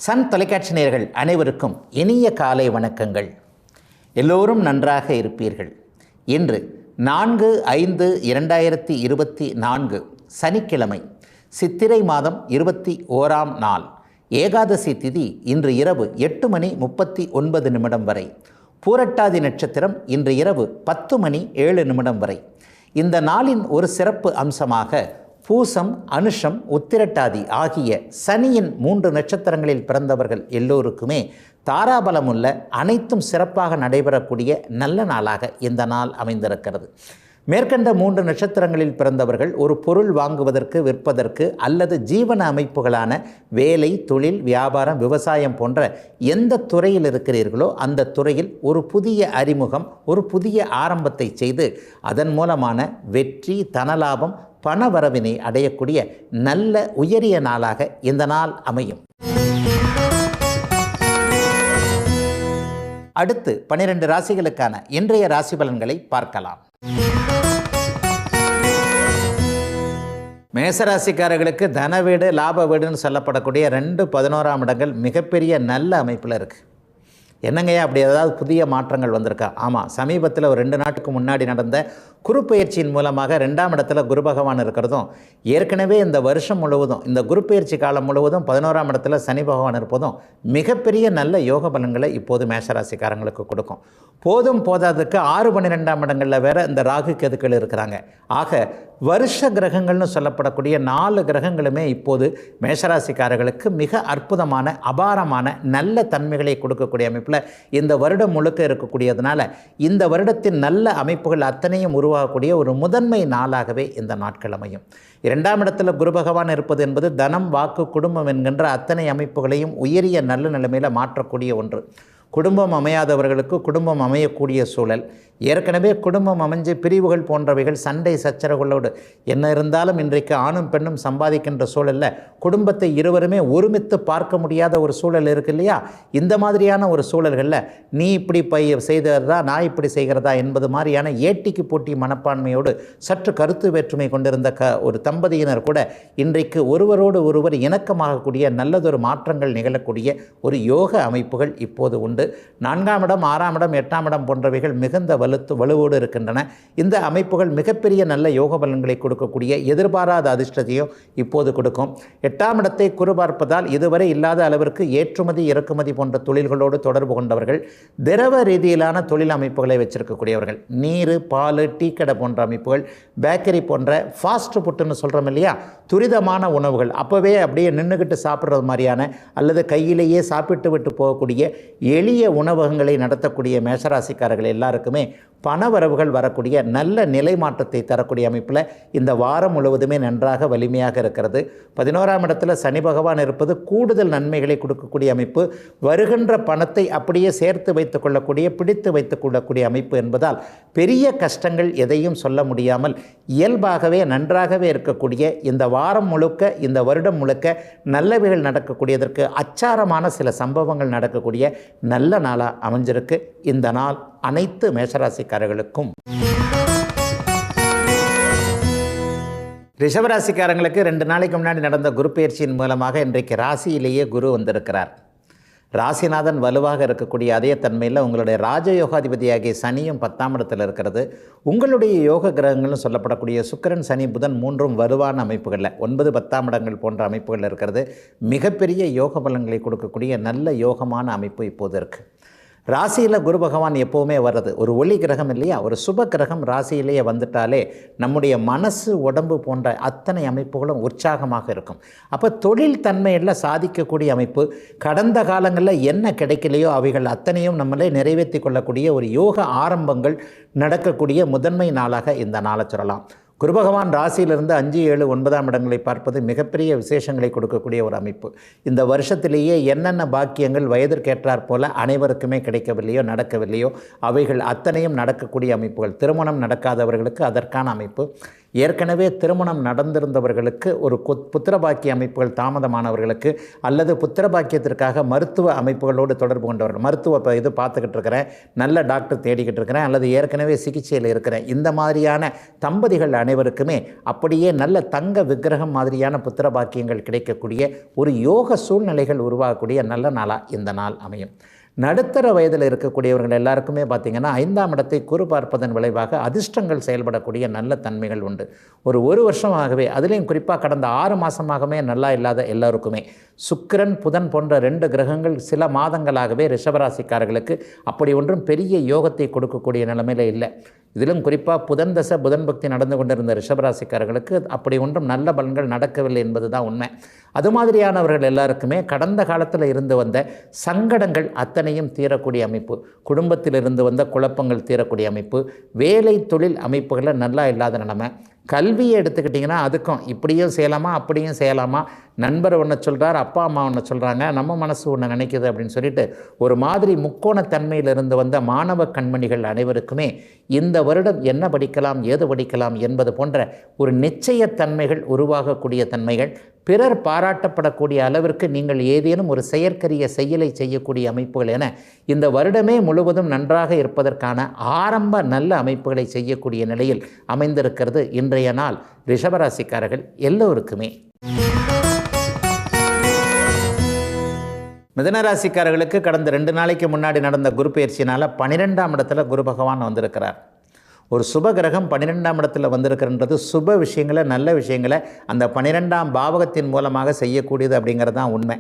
Sun தொலைக்காட்சி நேயர்கள் அனைவருக்கும் இனிய காலை வணக்கங்கள். எல்லோரும் நன்றாக இருப்பீர்கள். இன்று 4/5/2024 சனிக்கிழமை, சித்திரை மாதம் 21ஆம் நாள், ஏகாதசி திதி இன்று இரவு 8:39 வரை, பூரட்டாதி நட்சத்திரம் இன்று இரவு 10:07 வரை. இந்த நாளின் ஒரு சிறப்பு அம்சமாக பூசம், அனுஷம், உத்திரட்டாதி ஆகிய சனியின் 3 நட்சத்திரங்களில் பிறந்தவர்கள் எல்லோருக்குமே தாராபலமுள்ள அனைத்தும் சிறப்பாக நடைபெறக்கூடிய நல்ல நாளாக இந்த நாள் அமைந்திருக்கிறது. மேற்கண்ட 3 நட்சத்திரங்களில் பிறந்தவர்கள் ஒரு பொருள் வாங்குவதற்கு, விற்பதற்கு அல்லது ஜீவன அமைப்புகளான வேலை, தொழில், வியாபாரம், விவசாயம் போன்ற எந்த துறையில் இருக்கிறீர்களோ அந்த துறையில் ஒரு புதிய அறிமுகம், ஒரு புதிய ஆரம்பத்தை செய்து அதன் மூலமான வெற்றி, தனலாபம், பணவரவினை அடையக்கூடிய நல்ல உயரிய நாளாக இந்த நாள் அமையும். அடுத்து 12 ராசிகளுக்கான இன்றைய ராசி பலன்களை பார்க்கலாம். மேசராசிக்காரர்களுக்கு தன வீடு, லாப வீடுன்னு சொல்லப்படக்கூடிய 2 11ஆம் இடங்கள் மிகப்பெரிய நல்ல அமைப்பில் இருக்குது. என்னங்கய்யா அப்படி ஏதாவது புதிய மாற்றங்கள் வந்திருக்கா? ஆமாம், சமீபத்தில் ஒரு 2 நாட்டுக்கு முன்னாடி நடந்த குரு பயிற்சியின் மூலமாக 2ஆம் இடத்துல குரு பகவான் இருக்கிறதும், ஏற்கனவே இந்த வருஷம் முழுவதும், இந்த குரு பயிற்சி காலம் முழுவதும் 11ஆம் இடத்துல சனி பகவான் இருப்பதும் மிகப்பெரிய நல்ல யோக பலன்களை இப்போது மேஷராசிக்காரங்களுக்கு கொடுக்கும். போதும் போதாதுக்கு 6-12ஆம் இடங்களில் வேற இந்த ராகு கேதுக்கள் இருக்கிறாங்க. ஆக வருஷ கிரகங்கள்னு சொல்லப்படக்கூடிய 4 கிரகங்களுமே இப்போது மேஷராசிக்காரர்களுக்கு மிக அற்புதமான, அபாரமான நல்ல தன்மைகளை கொடுக்கக்கூடிய அமைப்பில் இந்த வருடம் முழுக்க இருக்கக்கூடியதுனால இந்த வருடத்தின் நல்ல அமைப்புகள் அத்தனையும் உருவாகக்கூடிய ஒரு முதன்மை நாளாகவே இந்த நாட்கள் அமையும். 2ஆம் இடத்துல குரு பகவான் இருப்பது என்பது தனம், வாக்கு, குடும்பம் என்கின்ற அத்தனை அமைப்புகளையும் உயரிய நல்ல நிலைமையில் மாற்றக்கூடிய ஒன்று. குடும்பம் அமையாதவர்களுக்கு குடும்பம் அமையக்கூடிய சூழல், ஏற்கனவே குடும்பம் அமைஞ்சு பிரிவுகள் போன்றவைகள், சண்டை சச்சரவுகளோடு என்ன இருந்தாலும் இன்றைக்கு ஆணும் பெண்ணும் சம்பாதிக்கின்ற சூழலில் குடும்பத்தை இருவருமே ஒருமித்து பார்க்க முடியாத ஒரு சூழல் இருக்கு இல்லையா? இந்த மாதிரியான ஒரு சூழல்களில் நீ இப்படி செய்கிறதா, நான் இப்படி செய்கிறதா என்பது மாதிரியான ஏட்டிக்கு போட்டி மனப்பான்மையோடு சற்று கருத்து வேற்றுமை கொண்டிருந்த ஒரு தம்பதியினர் கூட இன்றைக்கு ஒருவரோடு ஒருவர் இணக்கமாகக்கூடிய நல்லதொரு மாற்றங்கள் நிகழக்கூடிய ஒரு யோக அமைப்புகள் இப்போது உண்டு. 4ஆம் இடம், 6ஆம் இடம், 8ஆம் இடம் போன்றவைகள் மிகுந்த வலுவோடு இருக்கின்றன. இந்த அமைப்புகள் மிகப்பெரிய நல்ல யோக பலன்களை கொடுக்கக்கூடிய எதிர்பாராத அதிர்ஷ்டத்தையும் இப்போது கொடுக்கும். 8ஆம் இடத்தை குரு பார்ப்பதால் இதுவரை இல்லாத அளவிற்கு ஏற்றுமதி, இறக்குமதி போன்ற தொழில்களோடு தொடர்பு கொண்டவர்கள், திரவ ரீதியிலான தொழில் அமைப்புகளை வச்சிருக்கக்கூடியவர்கள், நீர், பால், டீ கடை போன்ற அமைப்புகள், பேக்கரி போன்ற ஃபாஸ்ட் ஃபுட்டுன்னு சொல்கிறோம் இல்லையா, துரிதமான உணவுகள், அப்போவே அப்படியே நின்றுக்கிட்டு சாப்பிட்றது மாதிரியான அல்லது கையிலேயே சாப்பிட்டு விட்டு போகக்கூடிய எளிய உணவகங்களை நடத்தக்கூடிய மேஷராசிக்காரர்கள் எல்லாருக்குமே பணவரவுகள் வரக்கூடிய நல்ல நிலை மாற்றத்தை தரக்கூடிய அமைப்பில் இந்த வாரம் முழுவதுமே நன்றாக வலிமையாக இருக்கிறது. 11ஆம் இடத்துல சனி பகவான் இருப்பது கூடுதல் நன்மைகளை கொடுக்கக்கூடிய அமைப்பு. வருகின்ற பணத்தை அப்படியே சேர்த்து வைத்துக் கொள்ளக்கூடிய, பிடித்து வைத்துக் கொள்ளக்கூடிய அமைப்பு என்பதால் பெரிய கஷ்டங்கள் எதையும் சொல்ல முடியாமல் இயல்பாகவே நன்றாகவே இருக்கக்கூடிய இந்த வாரம் முழுக்க, இந்த வருடம் முழுக்க நல்லவைகள் நடக்கக்கூடியதற்கு அச்சாரமான சில சம்பவங்கள் நடக்கக்கூடிய நல்ல நாளாக அமைஞ்சிருக்கு இந்த நாள் அனைத்து மேஷராசிக்காரர்களுக்கும். ரிஷபராசிக்காரங்களுக்கு 2 நாளைக்கு முன்னாடி நடந்த குரு பயிற்சியின் மூலமாக இன்றைக்கு ராசியிலேயே குரு வந்திருக்கிறார். ராசிநாதன் வலுவாக இருக்கக்கூடிய அதே தன்மையில் உங்களுடைய ராஜயோகாதிபதியாகிய சனியும் 10ஆம் இடத்தில் இருக்கிறது. உங்களுடைய யோக கிரகங்கள்னு சொல்லப்படக்கூடிய சுக்கிரன், சனி, புதன் 3ம் வலுவான அமைப்புகளில் 9, 10ஆம் இடங்கள் போன்ற அமைப்புகள் இருக்கிறது. மிகப்பெரிய யோக பலன்களை கொடுக்கக்கூடிய நல்ல யோகமான அமைப்பு இப்போது இருக்குது. ராசியில் குரு பகவான் எப்போவுமே வர்றது ஒரு ஒளி கிரகம் இல்லையா? ஒரு சுப கிரகம் ராசியிலேயே வந்துட்டாலே நம்முடைய மனசு, உடம்பு போன்ற அத்தனை அமைப்புகளும் உற்சாகமாக இருக்கும். அப்போ தொழில் தன்மையில் சாதிக்கக்கூடிய அமைப்பு, கடந்த காலங்களில் என்ன கிடைக்கலையோ அவைகள் அத்தனையும் நம்மளே நிறைவேற்றி கொள்ளக்கூடிய ஒரு யோக ஆரம்பங்கள் நடக்கக்கூடிய முதன்மை நாளாக இந்த நாளை சொல்லலாம். குரு பகவான் ராசியிலிருந்து 5, 7, 9ஆம் இடங்களை பார்ப்பது மிகப்பெரிய விசேஷங்களை கொடுக்கக்கூடிய ஒரு அமைப்பு. இந்த வருஷத்திலேயே என்னென்ன பாக்கியங்கள் வயதிற்கேற்றாற் போல அனைவருக்குமே கிடைக்கவில்லையோ, நடக்கவில்லையோ, அவைகள் அத்தனையும் நடக்கக்கூடிய அமைப்புகள். திருமணம் நடக்காதவர்களுக்கு அதற்கான அமைப்பு, ஏற்கனவே திருமணம் நடந்திருந்தவர்களுக்கு ஒரு புத்திரபாக்கிய அமைப்புகள் தாமதமானவர்களுக்கு அல்லது புத்திரபாக்கியத்திற்காக மருத்துவ அமைப்புகளோடு தொடர்பு கொண்டவர்கள், மருத்துவ இது பார்த்துக்கிட்டு இருக்கிறேன், நல்ல டாக்டர் தேடிக்கிட்டு இருக்கிறேன், அல்லது ஏற்கனவே சிகிச்சையில் இருக்கிறேன், இந்த மாதிரியான தம்பதிகள் அனைவருக்குமே அப்படியே நல்ல தங்க விக்கிரகம் மாதிரியான புத்திரபாக்கியங்கள் கிடைக்கக்கூடிய ஒரு யோக சூழ்நிலைகள் உருவாகக்கூடிய நல்ல நாளாக இந்த நாள் அமையும். நடுத்தர வயதில் இருக்கக்கூடியவர்கள் எல்லாருக்குமே பார்த்திங்கன்னா 5ஆம் இடத்தை குரு பார்ப்பதன் விளைவாக அதிர்ஷ்டங்கள் செயல்படக்கூடிய நல்ல தன்மைகள் உண்டு. ஒரு வருஷமாகவே, அதுலேயும் குறிப்பாக கடந்த 6 மாதமாகவே நல்லா இல்லாத எல்லோருக்குமே சுக்கிரன் புதன் போன்ற 2 கிரகங்கள் சில மாதங்களாகவே ரிஷபராசிக்காரர்களுக்கு அப்படி ஒன்றும் பெரிய யோகத்தை கொடுக்கக்கூடிய நிலைமையில் இல்லை. இதிலும் குறிப்பாக புதன் தசை புதன் பக்தி நடந்து கொண்டிருந்த ரிஷபராசிக்காரர்களுக்கு அப்படி ஒன்றும் நல்ல பலன்கள் நடக்கவில்லை என்பது தான் உண்மை. அது மாதிரியானவர்கள் எல்லாருக்குமே கடந்த காலத்தில் இருந்து வந்த சங்கடங்கள் அத்தனையும் தீரக்கூடிய அமைப்பு, குடும்பத்தில் இருந்து வந்த குழப்பங்கள் தீரக்கூடிய அமைப்பு, வேலை தொழில் அமைப்புகளில் நல்லா இல்லாத நிலைமை, கல்வியை எடுத்துக்கிட்டிங்கன்னா அதுக்கும் இப்படியும் செய்யலாமா அப்படியும் செய்யலாமா, நண்பர் ஒன்று சொல்கிறார், அப்பா அம்மா ஒன்று சொல்கிறாங்க, நம்ம மனசு ஒன்று நினைக்குது அப்படின்னு சொல்லிட்டு ஒரு மாதிரி முக்கோணத்தன்மையில் இருந்து வந்த மாணவ கண்மணிகள் அனைவருக்குமே இந்த வருடம் என்ன படிக்கலாம் ஏது படிக்கலாம் என்பது போன்ற ஒரு நிச்சயத்தன்மைகள் உருவாகக்கூடிய தன்மைகள், பிறர் பாராட்டப்படக்கூடிய அளவிற்கு நீங்கள் ஏதேனும் ஒரு செயற்கரிய செயலை செய்யக்கூடிய அமைப்புகள் என இந்த வருடமே முழுவதும் நன்றாக இருப்பதற்கான ஆரம்ப நல்ல அமைப்புகளை செய்யக்கூடிய நிலையில் அமைந்திருக்கிறது இன்றைய நாள் ரிஷபராசிக்காரர்கள் எல்லோருக்குமே. மிதுனராசிக்காரர்களுக்கு கடந்த 2 நாளைக்கு முன்னாடி நடந்த குரு பயிற்சினால் 12ஆம் இடத்துல குரு பகவான் வந்திருக்கிறார். ஒரு சுப கிரகம் 12ஆம் இடத்துல வந்திருக்கிறன்றது சுப விஷயங்களை நல்ல விஷயங்களை அந்த 12ஆம் பாவகத்தின் மூலமாக செய்யக்கூடியது அப்படிங்கிறது தான் உண்மை.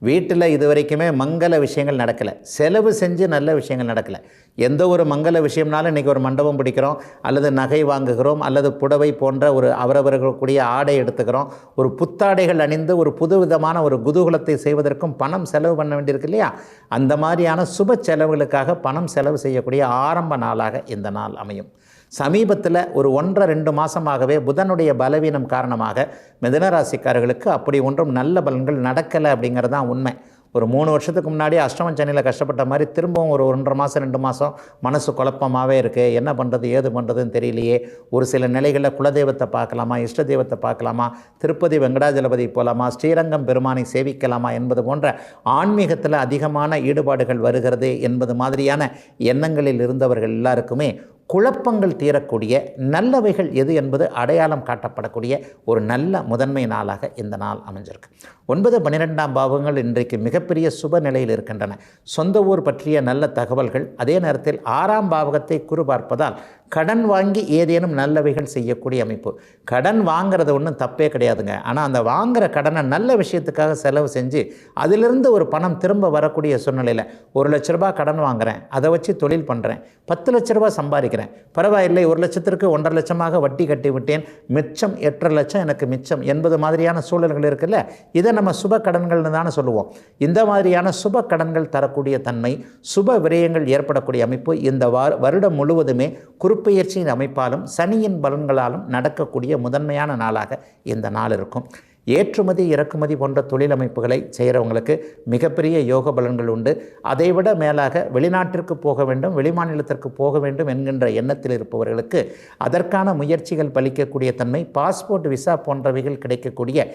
வீட்டில் இது வரைக்குமே மங்கள விஷயங்கள் நடக்கலை, செலவு செஞ்சு நல்ல விஷயங்கள் நடக்கலை. எந்த ஒரு மங்கள விஷயம்னாலும் இன்றைக்கி ஒரு மண்டபம் பிடிக்கிறோம், அல்லது நகை வாங்குகிறோம், அல்லது புடவை போன்ற ஒரு அவரவர்களுடைய ஆடை எடுத்துக்கிறோம், ஒரு புத்தாடைகள் அணிந்து ஒரு புது விதமான ஒரு குதூகலத்தை செய்வதற்கும் பணம் செலவு பண்ண வேண்டியிருக்கு இல்லையா? அந்த மாதிரியான சுப செலவுகளுக்காக பணம் செலவு செய்யக்கூடிய ஆரம்ப நாளாக இந்த நாள் அமையும். சமீபத்தில் ஒரு 1-2 மாதமாகவே புதனுடைய பலவீனம் காரணமாக மிதுனராசிக்காரர்களுக்கு அப்படி ஒன்றும் நல்ல பலன்கள் நடக்கலை அப்படிங்கிறது தான் உண்மை. ஒரு 3 வருஷத்துக்கு முன்னாடி அஷ்டம சனியில் கஷ்டப்பட்ட மாதிரி திரும்பவும் ஒரு 1.5 மாதம் 2 மாதம் மனசு குழப்பமாகவே இருக்குது. என்ன பண்ணுறது ஏது பண்ணுறதுன்னு தெரியலையே. ஒரு சில நிலைகளில் குலதெய்வத்தை பார்க்கலாமா, இஷ்ட தெய்வத்தை பார்க்கலாமா, திருப்பதி வெங்கடாஜலபதி போகலாமா, ஸ்ரீரங்கம் பெருமானை சேவிக்கலாமா என்பது போன்ற ஆன்மீகத்தில் அதிகமான ஈடுபாடுகள் வருகிறது என்பது மாதிரியான எண்ணங்களில் இருந்தவர்கள் எல்லாருக்குமே குழப்பங்கள் தீரக்கூடிய நல்லவைகள் எது என்பது அடையாளம் காட்டப்படக்கூடிய ஒரு நல்ல முதன்மை நாளாக இந்த நாள் அமைஞ்சிருக்கு. 9-12ஆம் பாவங்கள் இன்றைக்கு மிகப்பெரிய சுப நிலையில் இருக்கின்றன. சொந்த ஊர் பற்றிய நல்ல தகவல்கள், அதே நேரத்தில் 6ஆம் பாவகத்தை குரு பார்ப்பதால் கடன் வாங்கி ஏதேனும் நல்லவைகள் செய்யக்கூடிய அமைப்பு. கடன் வாங்கிறது ஒன்றும் தப்பே கிடையாதுங்க. ஆனால் அந்த வாங்குகிற கடனை நல்ல விஷயத்துக்காக செலவு செஞ்சு அதிலிருந்து ஒரு பணம் திரும்ப வரக்கூடிய சூழ்நிலையில் 1 லட்ச ரூபாய் கடன் வாங்குகிறேன், அதை வச்சு தொழில் பண்ணுறேன், 10 லட்ச ரூபாய் சம்பாதிக்கிறேன், பரவாயில்லை 1 லட்சத்திற்கு 1.5 லட்சமாக வட்டி கட்டி விட்டேன், மிச்சம் 8.5 லட்சம் எனக்கு மிச்சம் என்பது மாதிரியான சூழல்கள் இருக்குல்ல, இதை நம்ம சுப கடன்கள்னு தானே சொல்லுவோம். இந்த மாதிரியான சுப கடன்கள் தரக்கூடிய தன்மை, சுப விரயங்கள் ஏற்படக்கூடிய அமைப்பு இந்த வருடம் முழுவதுமே குறுப்பெயர்ச்சியின் அமைப்பாலும் சனியின் பலன்களாலும் நடக்கக்கூடிய முதன்மையான நாளாக இந்த நாள் இருக்கும். ஏற்றுமதி இறக்குமதி போன்ற தொழில் அமைப்புகளை செய்கிறவங்களுக்கு மிகப்பெரிய யோக பலன்கள் உண்டு. அதைவிட மேலாக வெளிநாட்டிற்கு போக வேண்டும், வெளிமாநிலத்திற்கு போக வேண்டும் என்கின்ற எண்ணத்தில் இருப்பவர்களுக்கு அதற்கான முயற்சிகள் பலிக்கக்கூடிய தன்மை, பாஸ்போர்ட் விசா போன்றவைகள் கிடைக்கக்கூடிய,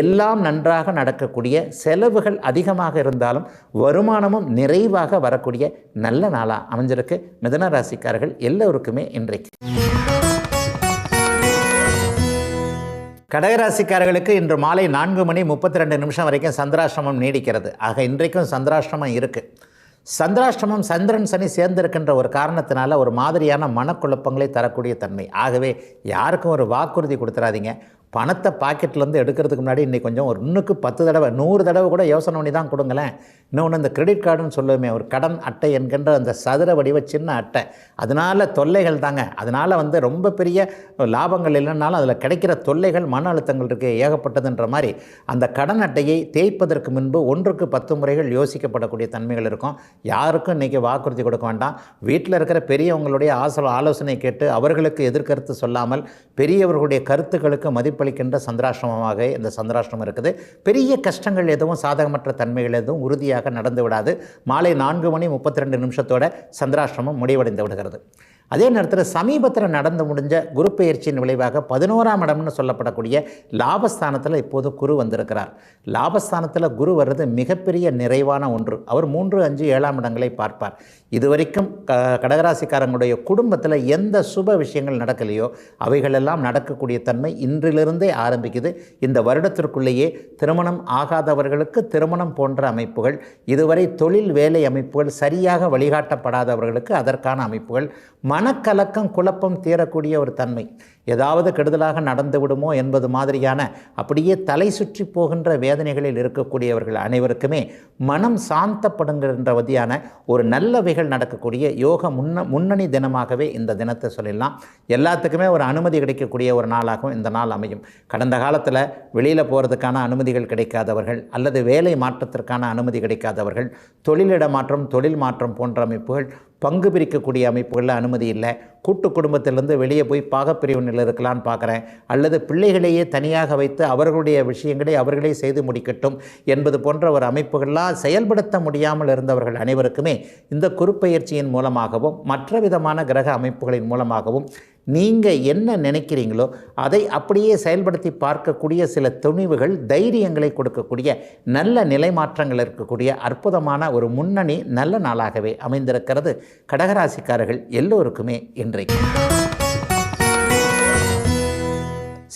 எல்லாம் நன்றாக நடக்கக்கூடிய, செலவுகள் அதிகமாக இருந்தாலும் வருமானமும் நிறைவாக வரக்கூடிய நல்ல நாளாக அமைஞ்சிருக்கு மிதுன ராசிக்காரர்கள் எல்லோருக்குமே இன்றைக்கு. கடகராசிக்காரர்களுக்கு இன்று மாலை 4:32 வரைக்கும் சந்திராஷ்டமம் நீடிக்கிறது. ஆக இன்றைக்கும் சந்திராஷ்டமம் இருக்குது. சந்திராஷ்டமம் சந்திரன் சனி சேர்ந்திருக்கின்ற ஒரு காரணத்தினால ஒரு மாதிரியான மனக்குழப்பங்களை தரக்கூடிய தன்மை. ஆகவே யாருக்கும் ஒரு வாக்குறுதி கொடுத்துடாதீங்க. பணத்தை பாக்கெட்லேருந்து எடுக்கிறதுக்கு முன்னாடி இன்றைக்கி கொஞ்சம் ஒரு 10 தடவை 100 தடவை கூட யோசனை பண்ணி தான் கொடுங்களேன். இன்னொன்று இந்த கிரெடிட் கார்டுன்னு சொல்லுவோமே, ஒரு கடன் அட்டை என்கின்ற அந்த சதுர வடிவ சின்ன அட்டை, அதனால் தொல்லைகள் தாங்க. அதனால் ரொம்ப பெரிய லாபங்கள் இல்லைன்னாலும் அதில் கிடைக்கிற தொல்லைகள், மன அழுத்தங்கள் இருக்குது ஏகப்பட்டதுன்ற மாதிரி அந்த கடன் அட்டையை தேய்ப்பதற்கு முன்பு 1க்கு 10 முறைகள் யோசிக்கப்படக்கூடிய தன்மைகள் இருக்கும். யாருக்கும் இன்றைக்கி வாக்குறுதி கொடுக்க வேண்டாம். வீட்டில் இருக்கிற பெரியவங்களுடைய ஆலோசனை கேட்டு அவர்களுக்கு எதிர்கருத்து சொல்லாமல் பெரியவர்களுடைய கருத்துக்களுக்கு மதிப்பளிக்கின்ற சந்திராஷ்டமமாக இந்த சந்திராஷ்டமம் இருக்குது. பெரிய கஷ்டங்கள் எதுவும் சாதகமற்ற தன்மைகள் எதுவும் உறுதியாக நடந்து விடாது. மாலை 4:32 சந்திராஷ்டமம் முடிவடைந்து விடுகிறது. அதே நேரத்தில் சமீபத்தில் நடந்து முடிஞ்ச குரு பெயர்ச்சியின் விளைவாக 11ஆம் இடம்னு சொல்லப்படக்கூடிய லாபஸ்தானத்தில் இப்போது குரு வந்திருக்கிறார். லாபஸ்தானத்தில் குரு வர்றது மிகப்பெரிய நிறைவான ஒன்று. அவர் 3, 5, 7ஆம் இடங்களை பார்ப்பார். இதுவரைக்கும் கடகராசிக்காரங்களுடைய குடும்பத்தில் எந்த சுப விஷயங்கள் நடக்கலையோ அவைகளெல்லாம் நடக்கக்கூடிய தன்மை இன்றிலிருந்தே ஆரம்பிக்குது. இந்த வருடத்திற்குள்ளேயே திருமணம் ஆகாதவர்களுக்கு திருமணம் போன்ற அமைப்புகள், இதுவரை தொழில் வேலை அமைப்புகள் சரியாக வழிகாட்டப்படாதவர்களுக்கு அதற்கான அமைப்புகள், மனக்கலக்கம் குழப்பம் தீரக்கூடிய ஒரு தன்மை, ஏதாவது கெடுதலாக நடந்து விடுமோ என்பது மாதிரியான அப்படியே தலை சுற்றி போகின்ற வேதனைகளில் இருக்கக்கூடியவர்கள் அனைவருக்குமே மனம் சாந்தப்படுகின்ற வதியான ஒரு நல்லவைகள் நடக்கக்கூடிய யோக முன்னணி தினமாகவே இந்த தினத்தை சொல்லலாம். எல்லாத்துக்குமே ஒரு அனுமதி கிடைக்கக்கூடிய ஒரு நாளாகவும் இந்த நாள் அமையும். கடந்த காலத்தில் வெளியில் போகிறதுக்கான அனுமதிகள் கிடைக்காதவர்கள் அல்லது வேலை மாற்றத்திற்கான அனுமதி கிடைக்காதவர்கள், தொழிலிட மாற்றம் தொழில் மாற்றம் போன்ற அமைப்புகள், பங்கு பிரிக்கக்கூடிய அமைப்புகளில் அனுமதி இல்லை, கூட்டு குடும்பத்திலிருந்து வெளியே போய் பாகப்பிரிவினில் இருக்கலான்னு பார்க்குறேன், அல்லது பிள்ளைகளையே தனியாக வைத்து அவர்களுடைய விஷயங்களை அவர்களே செய்து முடிக்கட்டும் என்பது போன்ற ஒரு அமைப்புகள்லாம் செயல்படுத்த முடியாமல் இருந்தவர்கள் அனைவருக்குமே இந்த குருப்பெயர்ச்சியின் மூலமாகவும் மற்ற விதமான கிரக அமைப்புகளின் மூலமாகவும் நீங்கள் என்ன நினைக்கிறீங்களோ அதை அப்படியே செயல்படுத்தி பார்க்கக்கூடிய சில துணிவுகள், தைரியங்களை கொடுக்கக்கூடிய நல்ல நிலை மாற்றங்கள் இருக்கக்கூடிய அற்புதமான ஒரு முன்னணி நல்ல நாளாகவே அமைந்திருக்கிறது கடகராசிக்காரர்கள் எல்லோருக்குமே இன்றைக்கு.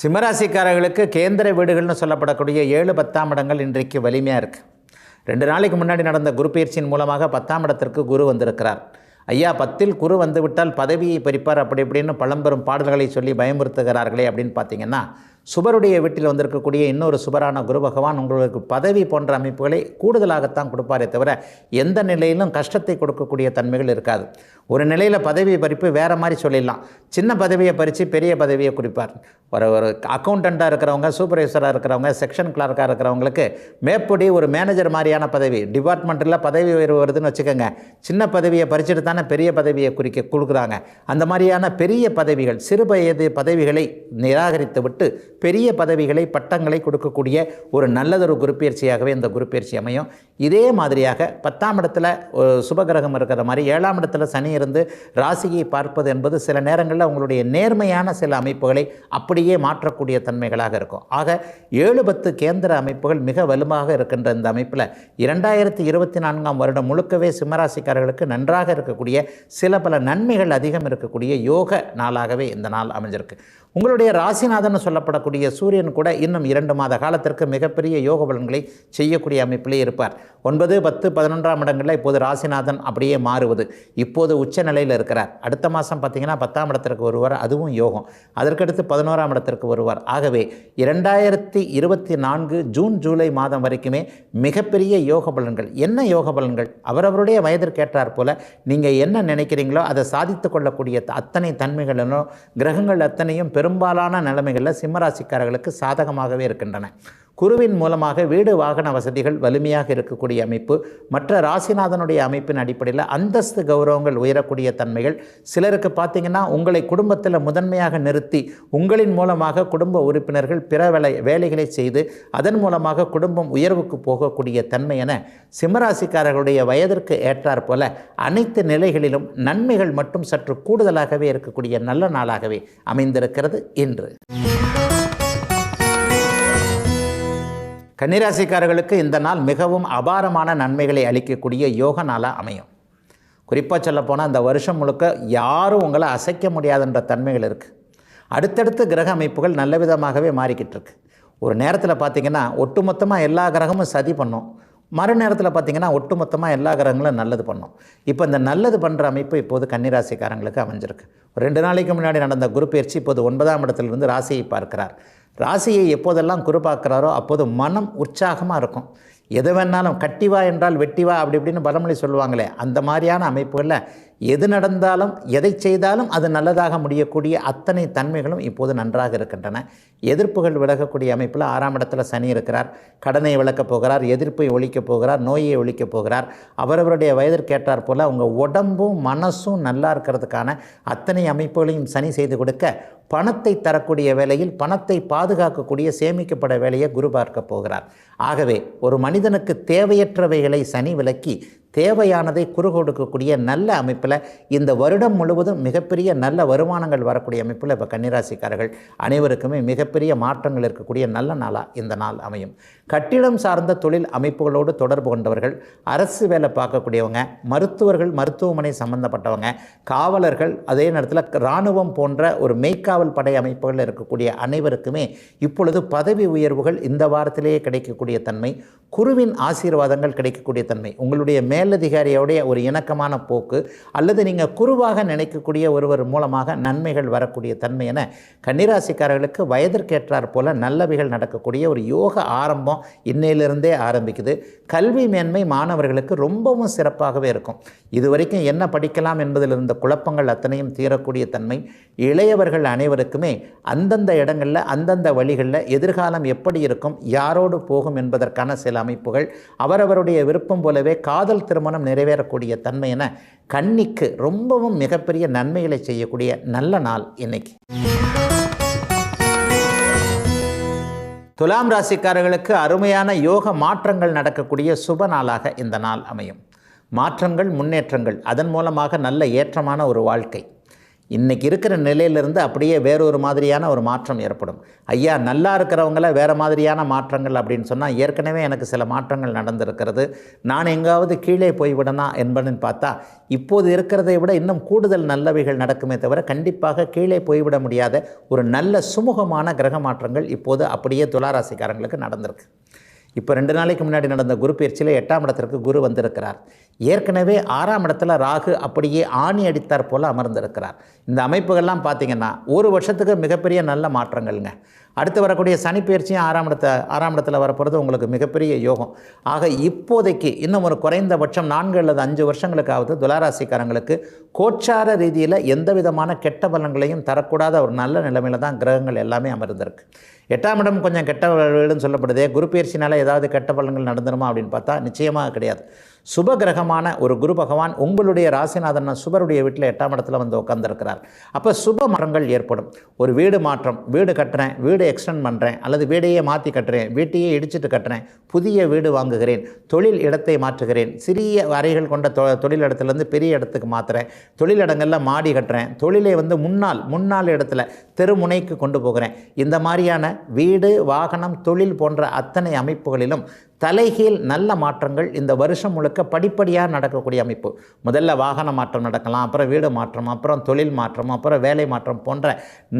சிம்மராசிக்காரர்களுக்கு கேந்திர வீடுகள்னு சொல்லப்படக்கூடிய 7, 10ஆம் இடங்கள் இன்றைக்கு வலிமையாக இருக்குது. 2 நாளைக்கு முன்னாடி நடந்த குரு பயிற்சியின் மூலமாக 10ஆம் இடத்திற்கு குரு வந்திருக்கிறார். ஐயா 10இல் குரு வந்துவிட்டால் பதவியை பறிப்பார் அப்படி இப்படின்னு பழம்பெரும் பாடல்களை சொல்லி பயமுறுத்துகிறார்களே அப்படின்னு பார்த்தீங்கன்னா, சுபருடைய வீட்டில் வந்திருக்கக்கூடிய இன்னொரு சுபரான குரு பகவான் உங்களுக்கு பதவி போன்ற அமைப்புகளை கூடுதலாகத்தான் கொடுப்பாரே தவிர எந்த நிலையிலும் கஷ்டத்தை கொடுக்கக்கூடிய தன்மைகள் இருக்காது. ஒரு நிலையில் பதவி பறிப்பு வேறு மாதிரி சொல்லிடலாம். சின்ன பதவியை பறித்து பெரிய பதவியை குறிப்பார். ஒரு அக்கௌண்டண்ட்டாக இருக்கிறவங்க, சூப்பர்வைசராக இருக்கிறவங்க, செக்ஷன் கிளார்க்காக இருக்கிறவங்களுக்கு மேற்படி ஒரு மேனேஜர் மாதிரியான பதவி, டிபார்ட்மெண்ட்டில் பதவி உயர்வு வருதுன்னு வச்சுக்கோங்க. சின்ன பதவியை பறிச்சுட்டு தானே பெரிய பதவியை கொடுக்குறாங்க. அந்த மாதிரியான பெரிய பதவிகள், சிறு வயது பதவிகளை நிராகரித்து விட்டு பெரிய பதவிகளை, பட்டங்களை கொடுக்கக்கூடிய ஒரு நல்லதொரு குருப்பெயர்ச்சியாகவே இந்த குருப்பெயர்ச்சி அமையும். இதே மாதிரியாக 10ஆம் இடத்துல சுபகிரகம் இருக்கிற மாதிரி 7ஆம் இடத்துல சனி இருந்து ராசியை பார்ப்பது என்பது சில நேரங்களில் உங்களுடைய நேர்மையான சில அமைப்புகளை அப்படியே மாற்றக்கூடிய தன்மைகளாக இருக்கும். ஆக 7, 10 கேந்திர அமைப்புகள் மிக வலுவாக இருக்கின்ற இந்த அமைப்பில் 2024ஆம் வருடம் முழுக்கவே சிம்மராசிக்காரர்களுக்கு நன்றாக இருக்கக்கூடிய சில பல நன்மைகள் அதிகம் இருக்கக்கூடிய யோக நாளாகவே இந்த நாள் அமைஞ்சிருக்கு. உங்களுடைய ராசிநாதன் சொல்லப்படக்கூடிய சூரியன் கூட இன்னும் 2 மாத காலத்திற்கு மிகப்பெரிய யோக பலன்களை செய்யக்கூடிய அமைப்பிலே இருப்பார். 9, 10, 11ஆம் இடங்களில் இப்போது ராசிநாதன் அப்படியே மாறுவது. இப்போது உச்ச நிலையில் இருக்கிறார். அடுத்த மாதம் பார்த்திங்கன்னா 10ஆம் இடத்திற்கு வருவார், அதுவும் யோகம். அதற்கடுத்து 11ஆம் இடத்திற்கு வருவார். ஆகவே 2024 ஜூன், ஜூலை மாதம் வரைக்குமே மிகப்பெரிய யோக பலன்கள். என்ன யோக பலன்கள்? அவரவருடைய வயதிற்கேற்றார் போல நீங்கள் என்ன நினைக்கிறீங்களோ அதை சாதித்து கொள்ளக்கூடிய அத்தனை தன்மைகளிலும் கிரகங்கள் அத்தனையும் பெரும்பாலான நிலைமைகளில் சிம்மராசிக்காரர்களுக்கு சாதகமாகவே இருக்கின்றன. குருவின் மூலமாக வீடு வாகன வசதிகள் வலிமையாக இருக்கக்கூடிய அமைப்பு, மற்ற ராசிநாதனுடைய அமைப்பின் அடிப்படையில் அந்தஸ்து கௌரவங்கள் உயரக்கூடிய தன்மைகள். சிலருக்கு பார்த்திங்கன்னா உங்களை குடும்பத்தில் முதன்மையாக நிறுத்தி உங்களின் மூலமாக குடும்ப உறுப்பினர்கள் பிற வேலைகளை செய்து அதன் மூலமாக குடும்பம் உயர்வுக்கு போகக்கூடிய தன்மை என சிம்மராசிக்காரர்களுடைய வயதிற்கு ஏற்றாற் போல அனைத்து நிலைகளிலும் நன்மைகள் மட்டும் சற்று கூடுதலாகவே இருக்கக்கூடிய நல்ல நாளாகவே அமைந்திருக்கிறது இன்று. கன்னிராசிக்காரர்களுக்கு இந்த நாள் மிகவும் அபாரமான நன்மைகளை அளிக்கக்கூடிய யோக நாளாக அமையும். குறிப்பாக சொல்லப்போனால் இந்த வருஷம் முழுக்க யாரும் உங்களை அசைக்க முடியாதுன்ற தன்மைகள் இருக்குது. அடுத்தடுத்து கிரக அமைப்புகள் நல்ல விதமாகவே மாறிக்கிட்டு இருக்கு. ஒரு நேரத்தில் பார்த்திங்கன்னா ஒட்டுமொத்தமாக எல்லா கிரகமும் சதி பண்ணும், மறுநேரத்தில் பார்த்திங்கன்னா ஒட்டுமொத்தமாக எல்லா கிரகங்களும் நல்லது பண்ணும். இப்போ இந்த நல்லது பண்ணுற அமைப்பு இப்போது கன்னிராசிக்காரங்களுக்கு அமைஞ்சிருக்கு. 2 நாளைக்கு முன்னாடி நடந்த குரு பயிற்சி இப்போது 9ஆம் இடத்திலிருந்து ராசியை பார்க்கிறார். ராசியை எப்போதெல்லாம் குரு பார்க்குறாரோ அப்போது மனம் உற்சாகமாக இருக்கும். எது வேணாலும் கட்டிவா என்றால் வெட்டிவா அப்படி இப்படின்னு பழமொழி சொல்லுவாங்களே, அந்த மாதிரியான அமைப்புகளில் எது நடந்தாலும் எதை செய்தாலும் அது நல்லதாக முடியக்கூடிய அத்தனை தன்மைகளும் இப்போது நன்றாக இருக்கின்றன. எதிர்ப்புகள் விலகக்கூடிய அமைப்பில் 6ஆம் இடத்துல சனி இருக்கிறார். கடனை விளக்கப் போகிறார், எதிர்ப்பை ஒழிக்கப் போகிறார், நோயை ஒழிக்கப் போகிறார். அவரவருடைய வயதிற்கேற்றாற் போல் உங்கள் உடம்பும் மனசும் நல்லா இருக்கிறதுக்கான அத்தனை அமைப்புகளையும் சனி செய்து கொடுக்க, பணத்தை தரக்கூடிய வேளையில் பணத்தை பாதுகாக்கக்கூடிய சேமிக்கப்பட வேலையை குரு பார்க்க போகிறார். ஆகவே ஒரு மனிதனுக்கு தேவையற்றவைகளை சனி விலக்கி தேவையானதை குறு கொடுக்கக்கூடிய நல்ல அமைப்பில் இந்த வருடம் முழுவதும் மிகப்பெரிய நல்ல வருமானங்கள் வரக்கூடிய அமைப்பில் இப்போ கன்னிராசிக்காரர்கள் அனைவருக்குமே மிகப்பெரிய மாற்றங்கள் இருக்கக்கூடிய நல்ல நாளாக இந்த நாள் அமையும். கட்டிடம் சார்ந்த தொழில் அமைப்புகளோடு தொடர்பு கொண்டவர்கள், அரசு வேலை பார்க்கக்கூடியவங்க, மருத்துவர்கள், மருத்துவமனை சம்பந்தப்பட்டவங்க, காவலர்கள், அதே நேரத்தில் இராணுவம் போன்ற ஒரு மெய்க்காவல் படை அமைப்புகள் இருக்கக்கூடிய அனைவருக்குமே இப்பொழுது பதவி உயர்வுகள் இந்த வாரத்திலேயே கிடைக்கக்கூடிய தன்மை, குருவின் ஆசீர்வாதங்கள் கிடைக்கக்கூடிய தன்மை, உங்களுடைய மேலதிகாரியோடைய ஒரு இணக்கமான போக்கு அல்லது நீங்கள் குருவாக நினைக்கக்கூடிய ஒருவர் மூலமாக நன்மைகள் வரக்கூடிய தன்மை என கன்னிராசிக்காரர்களுக்கு வயதிற்கேற்றார் போல நல்லவைகள் நடக்கக்கூடிய ஒரு யோக ஆரம்பம் இன்னையிலிருந்தே ஆரம்பிக்குது. கல்வி மேன்மை மாணவர்களுக்கு ரொம்பவும் சிறப்பாகவே இருக்கும். இதுவரைக்கும் என்ன படிக்கலாம் என்பதில் இருந்த குழப்பங்கள் அத்தனையும் தீரக்கூடிய தன்மை, இளையவர்கள் அனைவருக்குமே அந்தந்த இடங்களில் அந்தந்த வழிகளில் எதிர்காலம் எப்படி இருக்கும், யாரோடு போகும் என்பதற்கான சில அமைப்புகள், அவரவருடைய விருப்பம் போலவே காதல் திருமணம் நிறைவேறக்கூடிய தன்மை என கன்னிக்கு ரொம்பவும் மிகப்பெரிய நன்மைகளை செய்யக்கூடிய நல்ல நாள் இன்னைக்கு. துலாம் ராசிக்காரர்களுக்கு அருமையான யோக மாற்றங்கள் நடக்கக்கூடிய சுப நாளாக இந்த நாள் அமையும். மாற்றங்கள், முன்னேற்றங்கள், அதன் மூலமாக நல்ல ஏற்றமான ஒரு வாழ்க்கை. இன்றைக்கி இருக்கிற நிலையிலிருந்து அப்படியே வேறொரு மாதிரியான ஒரு மாற்றம் ஏற்படும். ஐயா, நல்லா இருக்கிறவங்கள வேறு மாதிரியான மாற்றங்கள் அப்படின்னு சொன்னால், ஏற்கனவே எனக்கு சில மாற்றங்கள் நடந்திருக்கிறது, நான் எங்காவது கீழே போய்விடனா என்பதுன்னு பார்த்தா, இப்போது இருக்கிறதை விட இன்னும் கூடுதல் நல்லவைகள் நடக்குமே தவிர கண்டிப்பாக கீழே போய்விட முடியாத ஒரு நல்ல சுமூகமான கிரக மாற்றங்கள் இப்போது அப்படியே துளாராசிக்காரங்களுக்கு நடந்திருக்கு. இப்போ 2 நாளைக்கு முன்னாடி நடந்த குரு பயிற்சியில் 8ஆம் இடத்திற்கு குரு வந்திருக்கிறார். ஏற்கனவே 6ஆம் இடத்துல ராகு அப்படியே ஆணி அடித்தார் போல் அமர்ந்திருக்கிறார். இந்த அமைப்புகள்லாம் பார்த்திங்கன்னா ஒரு வருஷத்துக்கு மிகப்பெரிய நல்ல மாற்றங்கள்ங்க. அடுத்து வரக்கூடிய சனி பயிற்சியும் 6ஆம் இடத்துல வரப்போகிறது உங்களுக்கு மிகப்பெரிய யோகம். ஆக இப்போதைக்கு இன்னும் ஒரு குறைந்தபட்சம் 4 அல்லது 5 வருஷங்களுக்காவது துளாராசிக்காரங்களுக்கு கோச்சார ரீதியில் எந்த விதமான கெட்ட பலன்களையும் தரக்கூடாத ஒரு நல்ல நிலைமையில் தான் கிரகங்கள் எல்லாமே அமர்ந்திருக்கு. 8ஆம் இடம் கொஞ்சம் கெட்ட வீடுன்னு சொல்லப்படுதே, குரு பயிற்சினால் ஏதாவது கெட்ட பலன்கள் நடந்துருமா அப்படின்னு பார்த்தா நிச்சயமாக கிடையாது. சுப கிரகமான ஒரு குரு பகவான் உங்களுடைய ராசிநாதன் சுபருடைய வீட்டில் 8ஆம் இடத்துல வந்து உட்கார்ந்துருக்கிறார். அப்போ சுப மாற்றங்கள் ஏற்படும். ஒரு வீடு மாற்றம், வீடு கட்டுறேன், வீடு எக்ஸ்டெண்ட் பண்ணுறேன், அல்லது வீடையே மாற்றி கட்டுறேன், வீட்டையே இடிச்சிட்டு கட்டுறேன், புதிய வீடு வாங்குகிறேன், தொழில் இடத்தை மாற்றுகிறேன், சிறிய அறைகள் கொண்ட தொழில் இடத்துலேருந்து பெரிய இடத்துக்கு மாற்றுறேன், தொழில் இடங்களில் மாடி கட்டுறேன், தொழிலை வந்து முன்னாள் இடத்துல தெருமுனைக்கு கொண்டு போகிறேன். இந்த மாதிரியான வீடு, வாகனம், தொழில் போன்ற அத்தனை அமைப்புகளிலும் தலைகீழ் நல்ல மாற்றங்கள் இந்த வருஷம் முழுக்க படிப்படியாக நடக்கக்கூடிய அமைப்பு. முதல்ல வாகன மாற்றம் நடக்கலாம், அப்புறம் வீடு மாற்றம், அப்புறம் தொழில் மாற்றம், அப்புறம் வேலை மாற்றம் போன்ற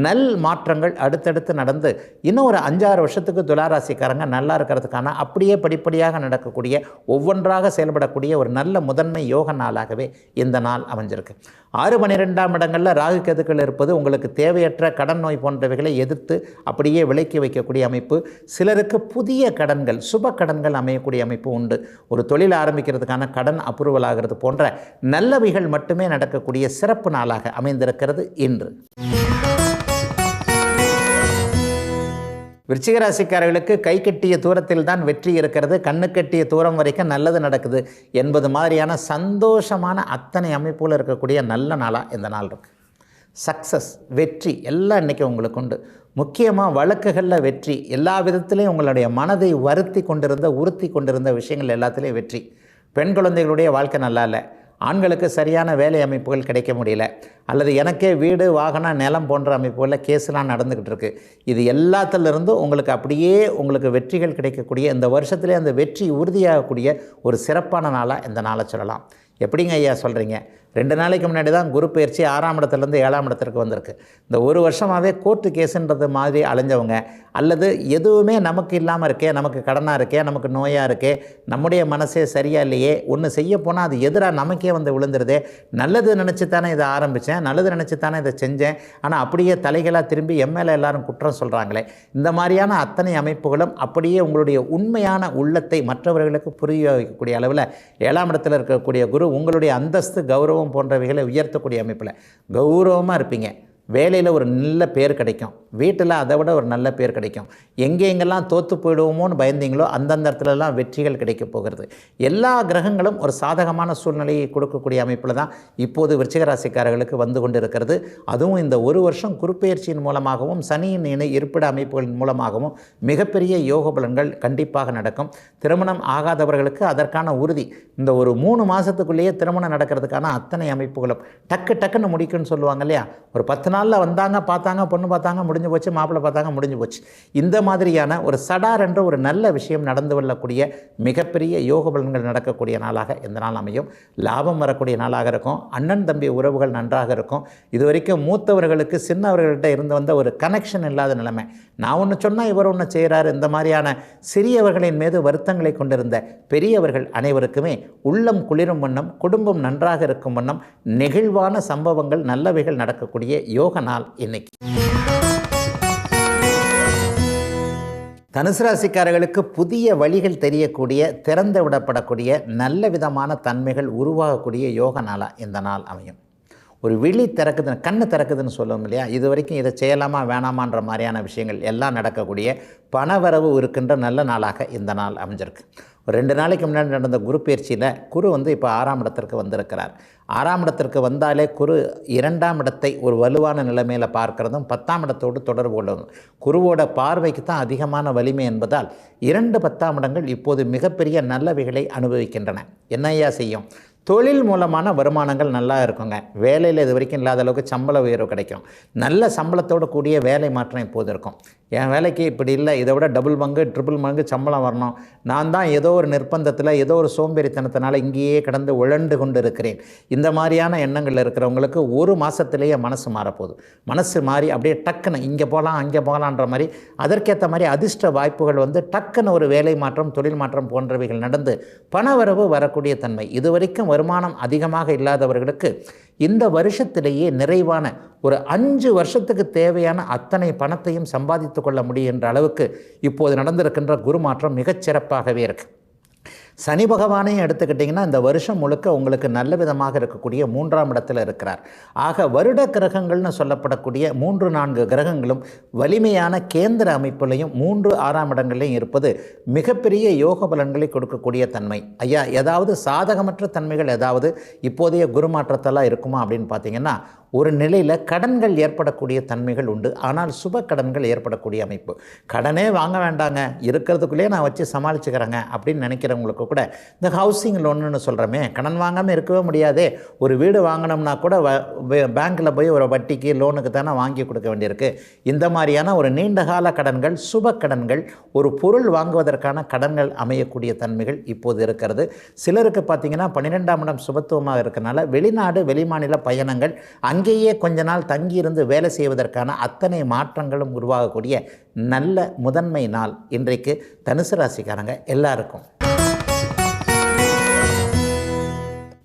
நல் மாற்றங்கள் அடுத்தடுத்து நடந்து இன்னும் ஒரு 5-6 வருஷத்துக்கு துளாராசிக்காரங்க நல்லா இருக்கிறதுக்கான அப்படியே படிப்படியாக நடக்கக்கூடிய ஒவ்வொன்றாக செயல்படக்கூடிய ஒரு நல்ல முதன்மை யோக நாளாகவே இந்த நாள் அமைஞ்சிருக்கு. 6-12ஆம் இடங்களில் ராகு கேதுக்கள் இருப்பது உங்களுக்கு தேவையற்ற கடன் நோய் போன்றவைகளை எதிர்த்து அப்படியே விலக்கி வைக்கக்கூடிய அமைப்பு. சிலருக்கு புதிய கடன்கள், சுப கடன்கள் அமையக்கூடிய அமைப்பு உண்டு. ஒரு தொழில் ஆரம்பிக்கிறதுக்கான கடன் அப்ரூவல் ஆகிறது போன்ற நல்லவைகள் மட்டுமே நடக்கக்கூடிய சிறப்பு நாளாக அமைந்திருக்கிறது இன்று. விருச்சிக ராசிக்காரர்களுக்கு கை கட்டிய தூரத்தில் தான் வெற்றி இருக்கிறது, கண்ணு கட்டிய தூரம் வரைக்கும் நல்லது நடக்குது என்பது மாதிரியான சந்தோஷமான அத்தனை அமைப்புகள் இருக்கக்கூடிய நல்ல நாளாக இந்த நாள் இருக்குது. சக்ஸஸ், வெற்றி எல்லாம் இன்றைக்கி உங்களுக்கு உண்டு. முக்கியமாக வழக்குகளில் வெற்றி, எல்லா விதத்திலையும் உங்களுடைய மனதை உறுத்தி கொண்டிருந்த விஷயங்கள் எல்லாத்துலேயும் வெற்றி. பெண் குழந்தைகளுடைய வாழ்க்கை நல்லா இல்லை, ஆண்களுக்கு சரியான வேலை அமைப்புகள் கிடைக்க முடியல, அல்லது எனக்கே வீடு, வாகனம், நிலம் போன்ற அமைப்புகளில் கேஸ்லாம் நடந்துக்கிட்டு இருக்குது. இது எல்லாத்திலிருந்தும் உங்களுக்கு வெற்றிகள் கிடைக்கக்கூடிய இந்த வருஷத்துலேயே அந்த வெற்றி உறுதியாகக்கூடிய ஒரு சிறப்பான நாளாக இந்த நாளை சொல்லலாம். எப்படிங்க ஐயா சொல்கிறீங்க? 2 நாளைக்கு முன்னாடி தான் குரு பயிற்சி 6ஆம் இடத்துலேருந்து 7ஆம் இடத்திற்கு வந்திருக்கு. இந்த ஒரு வருஷமாகவே கோர்ட்டு கேஸுன்றது மாதிரி அலைஞ்சவங்க, அல்லது எதுவுமே நமக்கு இல்லாமல் இருக்கே, நமக்கு கடனாக இருக்கே, நமக்கு நோயாக இருக்கே, நம்முடைய மனசே சரியாக இல்லையே, ஒன்று செய்ய போனால் அது எதிராக நமக்கே வந்து விழுந்துருதே, நல்லது நினச்சி தானே இதை ஆரம்பித்தேன், நல்லது நினச்சி தானே இதை செஞ்சேன், ஆனால் அப்படியே தலைகளாக திரும்பி மேலே எல்லாரும் குற்றம் சொல்கிறாங்களே, இந்த மாதிரியான அத்தனை அமைப்புகளும் அப்படியே உங்களுடைய உண்மையான உள்ளத்தை மற்றவர்களுக்கு புரிய வைக்கக்கூடிய அளவில் 7ஆம் இடத்தில் இருக்கக்கூடிய குரு உங்களுடைய அந்தஸ்து, கௌரவம் போன்றவைகளை உயர்த்தக்கூடிய அமைப்பில் கௌரவமாக இருப்பீங்க. வேலையில் ஒரு நல்ல பேர் கிடைக்கும், வீட்டில் அதை விட ஒரு நல்ல பேர் கிடைக்கும். எங்கெங்கெல்லாம் தோற்று போயிடுவோமோன்னு பயந்தீங்களோ அந்தந்த இடத்துலலாம் வெற்றிகள் கிடைக்க போகிறது. எல்லா கிரகங்களும் ஒரு சாதகமான சூழ்நிலையை கொடுக்கக்கூடிய அமைப்பில் தான் இப்போது விருச்சிக ராசிக்காரர்களுக்கு வந்து கொண்டு இருக்கிறது. அதுவும் இந்த ஒரு வருஷம் குருப்பெயர்ச்சியின் மூலமாகவும் சனியின் இருப்பிட அமைப்புகளின் மூலமாகவும் மிகப்பெரிய யோக பலன்கள் கண்டிப்பாக நடக்கும். திருமணம் ஆகாதவர்களுக்கு அதற்கான உறுதி இந்த ஒரு 3 மாதத்துக்குள்ளேயே திருமணம் நடக்கிறதுக்கான அத்தனை அமைப்புகளும் டக்குன்னு முடிக்குன்னு சொல்லுவாங்க இல்லையா. ஒரு 10 நாளில் வந்தாங்க, பார்த்தாங்க, பொண்ணு பார்த்தாங்க, முடிஞ்சு போச்சு, மாப்பிள்ளை பார்த்தாங்க, முடிஞ்சு போச்சு. இந்த மாதிரியான ஒரு சடார் என்ற ஒரு நல்ல விஷயம் நடந்து கொள்ளக்கூடிய மிகப்பெரிய யோக பலன்கள் நடக்கக்கூடிய நாளாக இந்த நாள் அமையும். லாபம் வரக்கூடிய நாளாக இருக்கும். அண்ணன் தம்பி உறவுகள் நன்றாக இருக்கும். இதுவரைக்கும் மூத்தவர்களுக்கு சின்னவர்கள்ட்ட இருந்து வந்த ஒரு கனெக்ஷன் இல்லாத நிலைமை, நான் ஒன்று சொன்னால் இவர் ஒன்று செய்கிறார், இந்த மாதிரியான சிறியவர்களின் மீது வருத்தங்களை கொண்டிருந்த பெரியவர்கள் அனைவருக்குமே உள்ளம் குளிரும் வண்ணம், குடும்பம் நன்றாக இருக்கும் வண்ணம் நெகிழ்வான சம்பவங்கள் நல்லவைகள் நடக்கக்கூடிய யோக நாள் இன்னைக்கு. தனுசு ராசிக்காரர்களுக்கு புதிய வழிகள் தெரியக்கூடிய, திறந்து விடப்படக்கூடிய, நல்ல விதமான தன்மைகள் உருவாகக்கூடிய யோக நாளாக இந்த நாள் அமையும். ஒரு விழி திறக்குதுன்னு, கண்ணு திறக்குதுன்னு சொல்லுவோம் இல்லையா, இது வரைக்கும் இதை செய்யலாமா வேணாமான்ற மாதிரியான விஷயங்கள் எல்லாம் நடக்கக்கூடிய பணவரவு இருக்கின்ற நல்ல நாளாக இந்த நாள் அமைஞ்சிருக்கு. ஒரு 2 நாளைக்கு முன்னாடி நடந்த குரு பயிற்சியில் குரு இப்போ 6ஆம் இடத்திற்கு வந்திருக்கிறார். 6ஆம் இடத்திற்கு வந்தாலே குரு 2ஆம் இடத்தை ஒரு வலுவான நிலைமையில் பார்க்கிறதும் 10ஆம் இடத்தோடு தொடர்பு கொள்வதும், குருவோட பார்வைக்கு தான் அதிகமான வலிமை என்பதால் 2 10ஆம் இடங்கள் இப்போது மிகப்பெரிய நல்லவைகளை அனுபவிக்கின்றன. என்னையா செய்யும்? தொழில் மூலமான வருமானங்கள் நல்லா இருக்குங்க. வேலையில் இது வரைக்கும் இல்லாத அளவுக்கு சம்பள உயர்வு கிடைக்கும். நல்ல சம்பளத்தோடு கூடிய வேலை மாற்றம் இப்போது இருக்கும். என் வேலைக்கு இப்படி இல்லை, இதை விட டபுள் மங்கு ட்ரிபிள் மங்கு சம்பளம் வரணும், நான் தான் ஏதோ ஒரு நிர்பந்தத்தில் ஏதோ ஒரு சோம்பேறித்தனத்தினால இங்கேயே கடந்து உழண்டு கொண்டு இருக்கிறேன், இந்த மாதிரியான எண்ணங்கள் இருக்கிறவங்களுக்கு ஒரு மாதத்திலேயே மனசு மாறப்போகுது. மனசு மாறி அப்படியே டக்குன்னு இங்கே போகலாம் அங்கே போகலான்ற மாதிரி அதற்கேற்ற மாதிரி அதிர்ஷ்ட வாய்ப்புகள் வந்து டக்குன்னு ஒரு வேலை மாற்றம், தொழில் மாற்றம் போன்றவைகள் நடந்து பணவரவு வரக்கூடிய தன்மை. இதுவரைக்கும் வருமானம் அதிகமாக இல்லாதவர்களுக்கு இந்த வருஷத்திலேயே நிறைவான ஒரு 5 வருஷத்துக்கு தேவையான அத்தனை பணத்தையும் சம்பாதித்து கொள்ள முடியும் என்ற அளவுக்கு இப்போது நடந்திருக்கின்ற குரு மாற்றம் மிகச்சிறப்பாகவே இருக்குது. சனி பகவானையும் எடுத்துக்கிட்டிங்கன்னா இந்த வருஷம் முழுக்க உங்களுக்கு நல்ல விதமாக இருக்கக்கூடிய 3ஆம் இடத்தில் இருக்கிறார். ஆக வருட கிரகங்கள்னு சொல்லப்படக்கூடிய 3-4 கிரகங்களும் வலிமையான கேந்திர அமைப்புலையும் 3-6ஆம் இடங்களையும் இருப்பது மிகப்பெரிய யோக பலன்களை கொடுக்கக்கூடிய தன்மை. ஐயா, ஏதாவது சாதகமற்ற தன்மைகள் ஏதாவது இப்போதைய குரு மாற்றத்தெல்லாம் இருக்குமா அப்படின்னு பார்த்தீங்கன்னா, ஒரு நிலையில் கடன்கள் ஏற்படக்கூடிய தன்மைகள் உண்டு. ஆனால் சுப கடன்கள் ஏற்படக்கூடிய அமைப்பு. கடனே வாங்க வேண்டாங்க, இருக்கிறதுக்குள்ளே நான் வச்சு சமாளிச்சுக்கிறேங்க அப்படின்னு நினைக்கிறவங்களுக்கு கூட இந்த ஹவுசிங் லோனுன்னு சொல்கிறோமே, கடன் வாங்காமல் இருக்கவே முடியாதே, ஒரு வீடு வாங்கினோம்னா கூட பேங்க்கில் போய் ஒரு வட்டிக்கு லோனுக்கு தானே வாங்கி கொடுக்க வேண்டியிருக்கு. இந்த மாதிரியான ஒரு நீண்டகால கடன்கள், சுப கடன்கள், ஒரு பொருள் வாங்குவதற்கான கடன்கள் அமையக்கூடிய தன்மைகள் இப்போது இருக்கிறது. சிலருக்கு பார்த்திங்கன்னா 12ஆம் இடம் சுபத்துவமாக இருக்கிறனால வெளிநாடு வெளிமாநில பயணங்கள், அங்கேயே கொஞ்ச நாள் தங்கியிருந்து வேலை செய்வதற்கான அத்தனை மாற்றங்களும் உருவாகக்கூடிய நல்ல முதன்மை நாள் இன்றைக்கு தனுசு ராசிக்காரங்க எல்லாருக்கும்.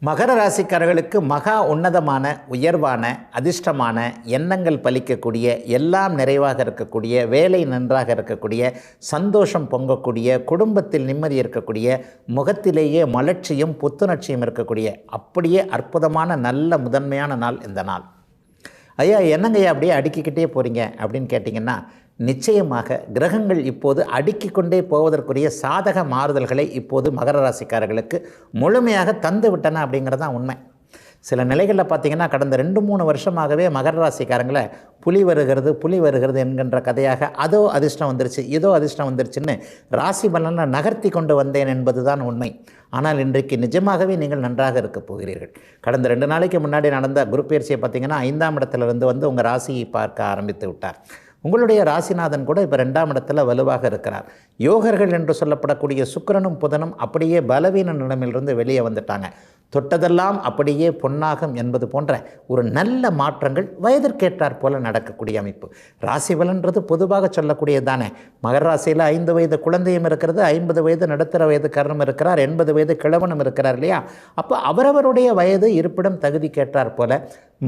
மகர ராசிக்காரர்களுக்கு மகா உன்னதமான, உயர்வான, அதிர்ஷ்டமான, எண்ணங்கள் பலிக்கக்கூடிய, எல்லாம் நிறைவாக இருக்கக்கூடிய, வேலை நன்றாக இருக்கக்கூடிய, சந்தோஷம் பொங்கக்கூடிய, குடும்பத்தில் நிம்மதி இருக்கக்கூடிய, முகத்திலேயே மலர்ச்சியும் புத்துணர்ச்சியும் இருக்கக்கூடிய அப்படியே அற்புதமான நல்ல முதன்மையான நாள் இந்த நாள். ஐயா, என்னங்கய்யா அப்படியே அடுக்கிக்கிட்டே போகிறீங்க அப்படின்னு கேட்டிங்கன்னா, நிச்சயமாக கிரகங்கள் இப்போது அடுக்கிக் கொண்டே போவதற்குரிய சாதக மாறுதல்களை இப்போது மகர ராசிக்காரர்களுக்கு முழுமையாக தந்து விட்டன அப்படிங்கிறது தான் உண்மை. சில நிலைகளில் பார்த்திங்கன்னா கடந்த 2-3 வருஷமாகவே மகர ராசிக்காரங்களை புலி வருகிறது என்கின்ற கதையாக அதோ அதிர்ஷ்டம் வந்துருச்சு, இதோ அதிர்ஷ்டம் வந்துருச்சுன்னு ராசி பலனை நகர்த்தி கொண்டு வந்தேன் என்பது தான் உண்மை. ஆனால் இன்றைக்கு நிஜமாகவே நீங்கள் நன்றாக இருக்க போகிறீர்கள். கடந்த 2 நாளைக்கு முன்னாடி நடந்த குரு பயிற்சியை பார்த்திங்கன்னா 5ஆம் இடத்துலேருந்து வந்து உங்கள் ராசியை பார்க்க ஆரம்பித்து விட்டார். உங்களுடைய ராசிநாதன் கூட இப்போ 2ஆம் இடத்துல வலுவாக இருக்கிறார். யோகர்கள் என்று சொல்லப்படக்கூடிய சுக்கிரனும் புதனும் அப்படியே பலவீன நிலைமையிலிருந்து வெளியே வந்துட்டாங்க. தொட்டதெல்லாம் அப்படியே பொன்னாகும் என்பது போன்ற ஒரு நல்ல மாற்றங்கள் வயதிற்கேற்றார் போல நடக்கக்கூடிய அமைப்பு. ராசி பலன்றது பொதுவாக சொல்லக்கூடியது தானே. மகர ராசியில் 5 வயது குழந்தையும் இருக்கிறது, 50 வயது நடுத்தர வயதுக்காரனும் இருக்கிறார், 80 வயது கிழவனும் இருக்கிறார் இல்லையா. அப்போ அவரவருடைய வயது இருப்பிடம் தகுதிக்கேற்றார் போல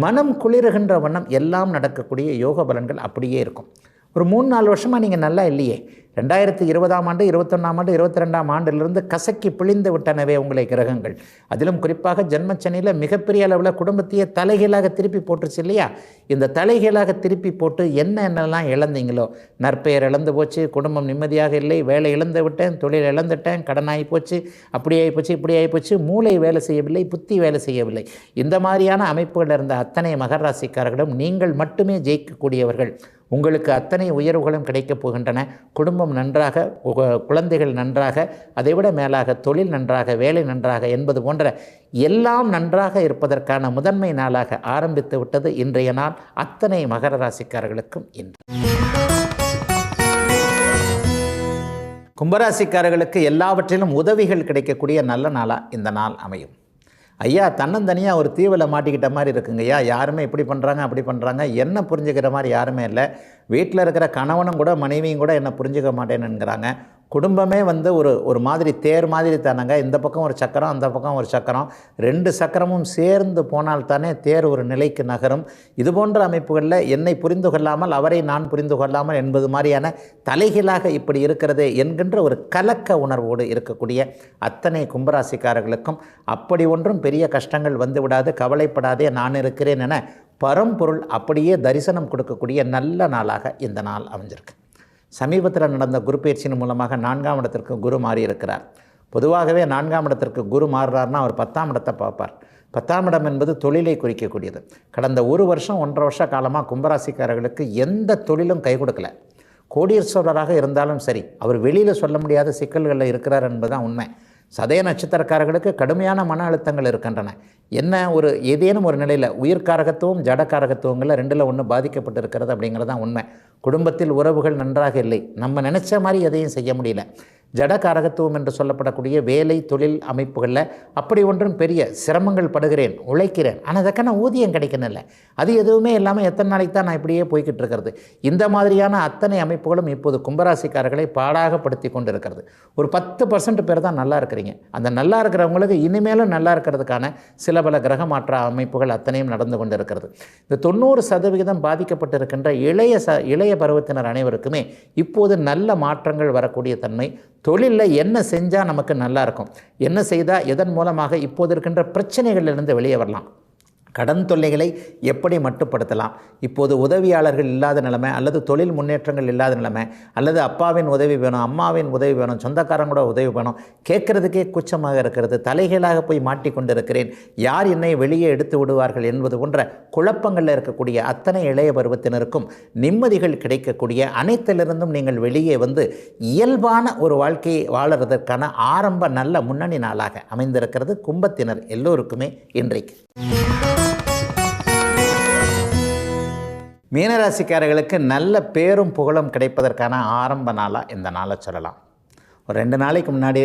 மனம் குளிர்கின்ற வண்ணம் எல்லாம் நடக்கக்கூடிய யோக பலன்கள் அப்படியே இருக்கும். ஒரு 3-4 வருஷமாக நீங்கள் நல்லா இல்லையே, 2020ஆம் ஆண்டு, 21ஆம் ஆண்டு, 22ஆம் ஆண்டிலிருந்து கசக்கி பிழிந்து விட்டனவே உங்களை கிரகங்கள். அதிலும் குறிப்பாக ஜென்மச்சனியில் மிகப்பெரிய அளவில் குடும்பத்தையே தலைகீழாக திருப்பி போட்டுருச்சு இல்லையா? இந்த தலைகீழாக திருப்பி போட்டு என்னென்னலாம் இழந்தீங்களோ, நற்பெயர் இழந்து போச்சு, குடும்பம் நிம்மதியாக இல்லை, வேலை இழந்து விட்டேன், தொழில் இழந்துட்டேன், கடனாகி போச்சு, அப்படி ஆகிப்போச்சு, இப்படி ஆகிப்போச்சு, மூளை வேலை செய்யவில்லை, புத்தி வேலை செய்யவில்லை, இந்த மாதிரியான அமைப்புகள் இருந்த அத்தனை மகர ராசிக்காரர்களும் நீங்கள் மட்டுமே ஜெயிக்கக்கூடியவர்கள். உங்களுக்கு அத்தனை உயர்வுகளும் கிடைக்கப் போகின்றன. குடும்பம் நன்றாக, குழந்தைகள் நன்றாக, அதைவிட மேலாக தொழில் நன்றாக, வேலை நன்றாக என்பது போன்ற எல்லாம் நன்றாக இருப்பதற்கான முதன்மை நாளாக ஆரம்பித்து விட்டது இன்றைய நாள் அத்தனை மகர ராசிக்காரர்களுக்கும். இன்று கும்பராசிக்காரர்களுக்கு எல்லாவற்றிலும் உதவிகள் கிடைக்கக்கூடிய நல்ல நாளாக இந்த நாள் அமையும். ஐயா, தன்னந்தனியாக ஒரு தீவில் மாட்டிக்கிட்ட மாதிரி இருக்குங்கய்யா, யாருமே இப்படி பண்ணுறாங்க அப்படி பண்ணுறாங்க, என்ன புரிஞ்சுக்கிற மாதிரி யாருமே இல்லை, வீட்டில் இருக்கிற கணவனும் கூட மனைவியும் கூட என்ன புரிஞ்சுக்க மாட்டேன்னுங்கிறாங்க, குடும்பமே ஒரு மாதிரி தேர் மாதிரி தானங்க, இந்த பக்கம் ஒரு சக்கரம் அந்த பக்கம் ஒரு சக்கரம், 2 சக்கரமும் சேர்ந்து போனால் தானே தேர் ஒரு நிலைக்கு நகரும். இது போன்ற அமைப்புகளில் என்னை புரிந்து கொள்ளாமல் அவரை நான் புரிந்து கொள்ளாமல் என்பது மாதிரியான தலைகீழாக இப்படி இருக்கிறதே என்கின்ற ஒரு கலக்க உணர்வோடு இருக்கக்கூடிய அத்தனை கும்பராசிக்காரர்களுக்கும் அப்படி ஒன்றும் பெரிய கஷ்டங்கள் வந்து விடாது, கவலைப்படாதே, நான் இருக்கிறேன் என பரம்பொருள் அப்படியே தரிசனம் கொடுக்கக்கூடிய நல்ல நாளாக இந்த நாள் அமைஞ்சிருக்கு. சமீபத்தில் நடந்த குரு பயிற்சியின் மூலமாக 4ஆம் இடத்திற்கு குரு மாறி இருக்கிறார். பொதுவாகவே 4ஆம் இடத்திற்கு குரு மாறுறாருன்னா அவர் 10ஆம் இடத்தை பார்ப்பார். 10ஆம் இடம் என்பது தொழிலை குறிக்கக்கூடியது. கடந்த 1 வருஷம் 1.5 வருஷ காலமாக கும்பராசிக்காரர்களுக்கு எந்த தொழிலும் கை கொடுக்கல. கோடீஸ்வரராக இருந்தாலும் சரி, அவர் வெளியில் சொல்ல முடியாத சிக்கல்களில் இருக்கிறார் என்பதுதான் உண்மை. சதய நட்சத்திரக்காரர்களுக்கு கடுமையான மன அழுத்தங்கள் இருக்கின்றன. என்ன ஏதேனும் ஒரு நிலையில் உயிர்காரகத்துவம் ஜடக்காரகத்துவங்களில் 2ல் 1 பாதிக்கப்பட்டு இருக்கிறது அப்படிங்கிறது தான் உண்மை. குடும்பத்தில் உறவுகள் நன்றாக இல்லை, நம்ம நினச்ச மாதிரி எதையும் செய்ய முடியல. ஜடக்காரகத்துவம் என்று சொல்லப்படக்கூடிய வேலை தொழில் அமைப்புகளில் அப்படி ஒன்றும் பெரிய சிரமங்கள் படுகிறேன், உழைக்கிறேன், ஆனால் அதுக்கான ஊதியம் கிடைக்கணும்ல, அது எதுவுமே இல்லாமல் எத்தனை நாளைக்கு தான் நான் இப்படியே போய்கிட்டு இருக்கிறது. இந்த மாதிரியான அத்தனை அமைப்புகளும் இப்போது கும்பராசிக்காரர்களை பாடாகப்படுத்தி கொண்டு இருக்கிறது. ஒரு 10% பேர் தான் நல்லா இருக்கிறீங்க. அந்த நல்லா இருக்கிறவங்களுக்கு இனிமேலும் நல்லா இருக்கிறதுக்கான சில பல கிரக மாற்ற அமைப்புகள் அத்தனையும் நடந்து கொண்டு இருக்கிறது. இந்த 90% பாதிக்கப்பட்டு இருக்கின்ற இளைய பருவத்தினர் அனைவருக்குமே இப்போது நல்ல மாற்றங்கள் வரக்கூடிய தன்மை. தொழிலில் என்ன செஞ்சால் நமக்கு நல்லா இருக்கும், என்ன செய்தால் எதன் மூலமாக இப்போது இருக்கின்ற பிரச்சனைகளிலிருந்து வெளியே வரலாம், கடன் தொல்லைகளை எப்படி மட்டுப்படுத்தலாம், இப்போது உதவியாளர்கள் இல்லாத நிலைமை அல்லது தொழில் முன்னேற்றங்கள் இல்லாத நிலைமை, அல்லது அப்பாவின் உதவி வேணும், அம்மாவின் உதவி வேணும், சொந்தக்காரங்களோட உதவி வேணும், கேட்குறதுக்கே கூச்சமாக இருக்கிறது, தலைகீழாக போய் மாட்டிக்கொண்டு இருக்கிறேன், யார் என்னை வெளியே எடுத்து விடுவார்கள் என்பது போன்ற குழப்பங்களில் இருக்கக்கூடிய அத்தனை இளைய பருவத்தினருக்கும் நிம்மதிகள் கிடைக்கக்கூடிய, அனைத்திலிருந்தும் நீங்கள் வெளியே வந்து இயல்பான ஒரு வாழ்க்கையை வாழறதற்கான ஆரம்ப நல்ல முன்னணி நாளாக அமைந்திருக்கிறது கும்பத்தினர் எல்லோருக்குமே இன்றைக்கு. மீனராசிக்காரர்களுக்கு நல்ல பேரும் புகழும் கிடைப்பதற்கான ஆரம்ப நாளாக இந்த நாளை சொல்லலாம். ஒரு 2 நாளைக்கு முன்னாடி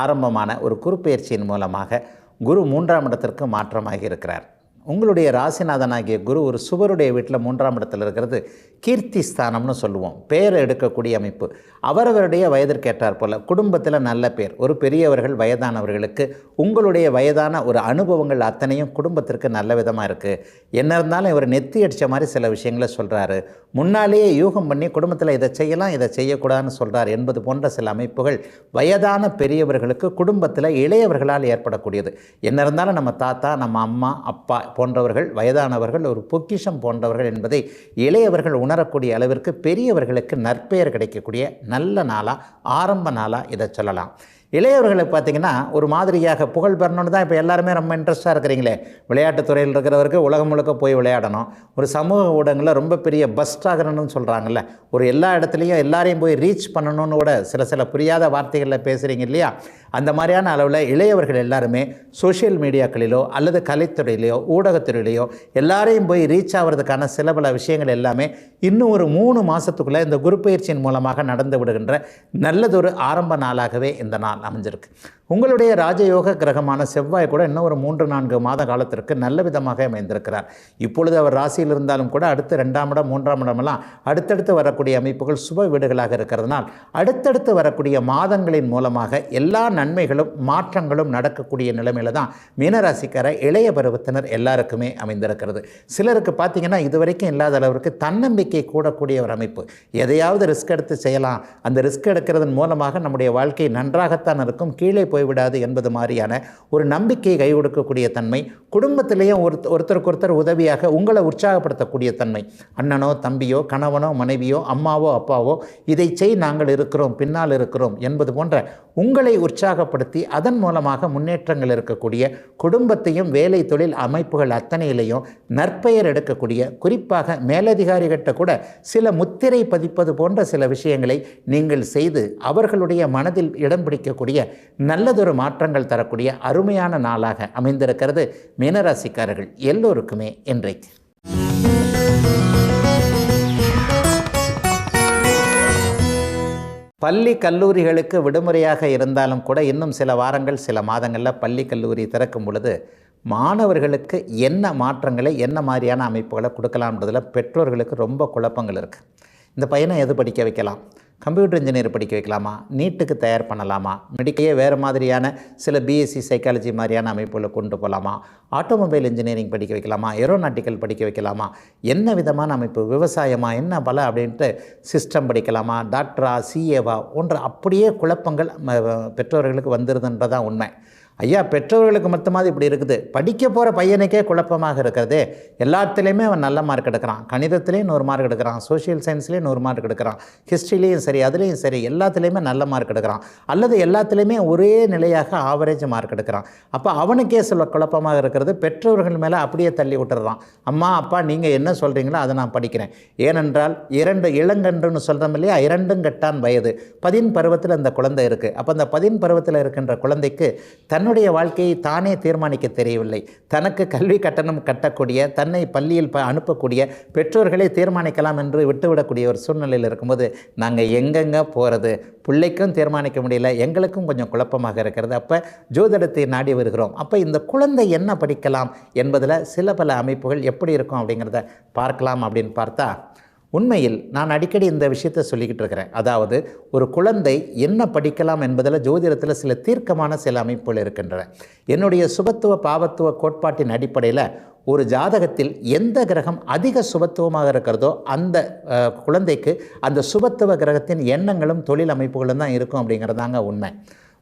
ஆரம்பமான ஒரு குரு பயிற்சியின் மூலமாக குரு 3ஆம் இடத்திற்கு மாற்றமாகி இருக்கிறார். உங்களுடைய ராசிநாதனாகிய குரு ஒரு சுவருடைய வீட்டில் 3ஆம் இடத்தில் இருக்கிறது கீர்த்தி ஸ்தானம்னு சொல்லுவோம், பேர் எடுக்கக்கூடிய அமைப்பு. அவரவருடைய வயதிற்கேற்றார் போல் குடும்பத்தில் நல்ல பேர், ஒரு பெரியவர்கள் வயதானவர்களுக்கு உங்களுடைய வயதான ஒரு அனுபவங்கள் அத்தனையும் குடும்பத்திற்கு நல்ல விதமாக இருக்குது. என்ன இருந்தாலும் இவர் நெத்தி அடித்த மாதிரி சில விஷயங்களை சொல்கிறாரு, முன்னாலேயே யூகம் பண்ணி குடும்பத்தில் இதை செய்யலாம் இதை செய்யக்கூடாதுன்னு சொல்கிறார் என்பது போன்ற சில அமைப்புகள் வயதான பெரியவர்களுக்கு குடும்பத்தில் இளையவர்களால் ஏற்படக்கூடியது. என்ன இருந்தாலும் நம்ம தாத்தா, நம்ம அம்மா, அப்பா போன்றவர்கள் வயதானவர்கள் ஒரு பொக்கிஷம் போன்றவர்கள் என்பதை இளையவர்கள் உணரக்கூடிய அளவிற்கு பெரியவர்களுக்கு நற்பெயர் கிடைக்கக்கூடிய நல்ல நாளாக ஆரம்ப நாளாக இதை சொல்லலாம். இளையவர்களுக்கு பார்த்திங்கன்னா ஒரு மாதிரியாக புகழ் பெறணுன்னு தான் இப்போ எல்லாருமே ரொம்ப இன்ட்ரெஸ்ட்டாக இருக்கிறீங்களே. விளையாட்டுத்துறையில் இருக்கிறவருக்கு உலகம் முழுக்க போய் விளையாடணும், ஒரு சமூக ஊடகங்களில் ரொம்ப பெரிய பஸ்ட் ஆகணும்னு சொல்கிறாங்கல்ல, ஒரு எல்லா இடத்துலையும் எல்லாரையும் போய் ரீச் பண்ணணும்னு கூட சில புரியாத வார்த்தைகளில் பேசுகிறீங்க இல்லையா. அந்த மாதிரியான அளவில் இளையவர்கள் எல்லாருமே சோஷியல் மீடியாக்களிலோ அல்லது கலைத்துறையிலையோ ஊடகத்துறையிலையோ எல்லாரையும் போய் ரீச் ஆகிறதுக்கான சில பல விஷயங்கள் எல்லாமே இன்னும் ஒரு 3 மாதத்துக்குள்ளே இந்த குரு பயிற்சியின் மூலமாக நடந்து விடுகின்ற நல்லதொரு ஆரம்ப நாளாகவே இந்த நாள் நாள் அமைஞ்சிருக்கு. உங்களுடைய ராஜயோக கிரகமான செவ்வாய் கூட இன்னும் ஒரு 3-4 மாத காலத்திற்கு நல்ல விதமாக அமைந்திருக்கிறார். இப்பொழுது அவர் ராசியில் இருந்தாலும் கூட அடுத்து 2ஆம் இடம் 3ஆம் இடமெல்லாம் அடுத்தடுத்து வரக்கூடிய அமைப்புகள் சுப வீடுகளாக இருக்கிறதுனால் அடுத்தடுத்து வரக்கூடிய மாதங்களின் மூலமாக எல்லா நன்மைகளும் மாற்றங்களும் நடக்கக்கூடிய நிலைமையில தான் மீனராசிக்கார இளைய பருவத்தினர் எல்லாருக்குமே அமைந்திருக்கிறது. சிலருக்கு பார்த்தீங்கன்னா இதுவரைக்கும் இல்லாத அளவிற்கு தன்னம்பிக்கை கூடக்கூடிய ஒரு அமைப்பு. எதையாவது ரிஸ்க் எடுத்து செய்யலாம், அந்த ரிஸ்க் எடுக்கிறதன் மூலமாக நம்முடைய வாழ்க்கை நன்றாகத்தான் இருக்கும், கீழே போய்விடாது என்பது மாதிரியான ஒரு நம்பிக்கையை கை கொடுக்கக்கூடிய தன்மை, குடும்பத்திலேயும் ஒருத்தருக்கு ஒருத்தர் உதவியாக உங்களை உற்சாகப்படுத்தக்கூடிய தன்மை, அண்ணனோ தம்பியோ கணவனோ மனைவியோ அம்மாவோ அப்பாவோ இதை செய் நாங்கள் இருக்கிறோம் பின்னால் இருக்கிறோம் என்பது போன்ற உங்களை உற்சாகப்படுத்தி அதன் மூலமாக முன்னேற்றங்கள் இருக்கக்கூடிய குடும்பத்தையும் வேலை தொழில் அமைப்புகள் அத்தனையிலையும் நற்பெயர் எடுக்கக்கூடிய, குறிப்பாக மேலதிகாரிகிட்ட கூட சில முத்திரை பதிப்பது போன்ற சில விஷயங்களை நீங்கள் செய்து அவர்களுடைய மனதில் இடம் பிடிக்கக்கூடிய நல்லதொரு மாற்றங்கள் தரக்கூடிய அருமையான நாளாக அமைந்திருக்கிறது மீனராசிக்காரர்கள் எல்லோருக்குமே இன்றைக்கு. பள்ளி கல்லூரிகளுக்கு விடுமுறையாக இருந்தாலும் கூட இன்னும் சில வாரங்கள் சில மாதங்களில் பள்ளி கல்லூரி திறக்கும் பொழுது மாணவர்களுக்கு என்ன மாற்றங்களை என்ன மாதிரியான அமைப்புகளை கொடுக்கலாம்ன்றதில் பெற்றோர்களுக்கு ரொம்ப குழப்பங்கள் இருக்குது. இந்த பையனை எது படிக்க வைக்கலாம், கம்ப்யூட்டர் இன்ஜினியர் படிக்க வைக்கலாமா, நீட்டுக்கு தயார் பண்ணலாமா, மெடிக்கையே வேறு மாதிரியான சில பிஎஸ்சி சைக்காலஜி மாதிரியான அமைப்புகளை கொண்டு போகலாமா, ஆட்டோமொபைல் இன்ஜினியரிங் படிக்க வைக்கலாமா, ஏரோநாட்டிக்கல் படிக்க வைக்கலாமா, என்ன விதமான அமைப்பு, விவசாயமா, என்ன பல அப்படின்ட்டு சிஸ்டம் படிக்கலாமா, டாக்டரா, சிஏவா போன்ற அப்படியே குழப்பங்கள் பெற்றோர்களுக்கு வந்துருதுன்றதான் உண்மை. ஐயா, பெற்றோர்களுக்கு மொத்தமாக இப்படி இருக்குது, படிக்க போகிற பையனுக்கே குழப்பமாக இருக்கிறது. எல்லாத்துலேயுமே அவன் நல்ல மார்க் எடுக்கிறான், கணிதத்துலேயும் 100 மார்க் எடுக்கிறான், சோஷியல் சயின்ஸ்லேயும் 100 மார்க் எடுக்கிறான், ஹிஸ்ட்ரிலேயும் சரி அதுலேயும் சரி எல்லாத்துலேயுமே நல்ல மார்க் எடுக்கிறான், அல்லது எல்லாத்துலேயுமே ஒரே நிலையாக ஆவரேஜ் மார்க் எடுக்கிறான். அப்போ அவனுக்கே சில குழப்பமாக இருக்கிறது. பெற்றோர்கள் மேலே அப்படியே தள்ளி விட்டுறான். அம்மா அப்பா நீங்கள் என்ன சொல்கிறீங்களோ அதை நான் படிக்கிறேன். ஏனென்றால் 2 இளங்கன்றுன்னு சொல்கிறோம் இல்லையா, 2 கெட்டான் வயது, 10 பருவத்தில் அந்த குழந்தை இருக்குது. அப்போ அந்த 10 பருவத்தில் இருக்கின்ற குழந்தைக்கு தன்னுடைய வாழ்க்கையை தானே தீர்மானிக்க தெரியவில்லை. தனக்கு கல்வி கட்டணம் கட்டக்கூடிய, தன்னை பள்ளியில் அனுப்பக்கூடிய பெற்றோர்களே தீர்மானிக்கலாம் என்று விட்டுவிடக்கூடிய ஒரு சூழ்நிலையில் இருக்கும்போது நாங்கள் எங்கெங்கே போகிறது, பிள்ளைக்கும் தீர்மானிக்க முடியல, எங்களுக்கும் கொஞ்சம் குழப்பமாக இருக்கிறது. அப்போ ஜோதிடத்தை நாடி வருகிறோம். அப்போ இந்த குழந்தை என்ன படிக்கலாம் என்பதில் சில பல அமைப்புகள் எப்படி இருக்கும் அப்படிங்கிறத பார்க்கலாம். அப்படின்னு பார்த்தா உண்மையில் நான் அடிக்கடி இந்த விஷயத்தை சொல்லிக்கிட்டு இருக்கிறேன். அதாவது ஒரு குழந்தை என்ன படிக்கலாம் என்பதில் ஜோதிடத்தில் சில தீர்க்கமான சில அமைப்புகள் இருக்கின்றன. என்னுடைய சுபத்துவ பாவத்துவ கோட்பாட்டின் அடிப்படையில் ஒரு ஜாதகத்தில் எந்த கிரகம் அதிக சுபத்துவமாக இருக்கிறதோ அந்த குழந்தைக்கு அந்த சுபத்துவ கிரகத்தின் எண்ணங்களும் தொழில் அமைப்புகளும் தான் இருக்கும் அப்படிங்கிறதாங்க உண்மை.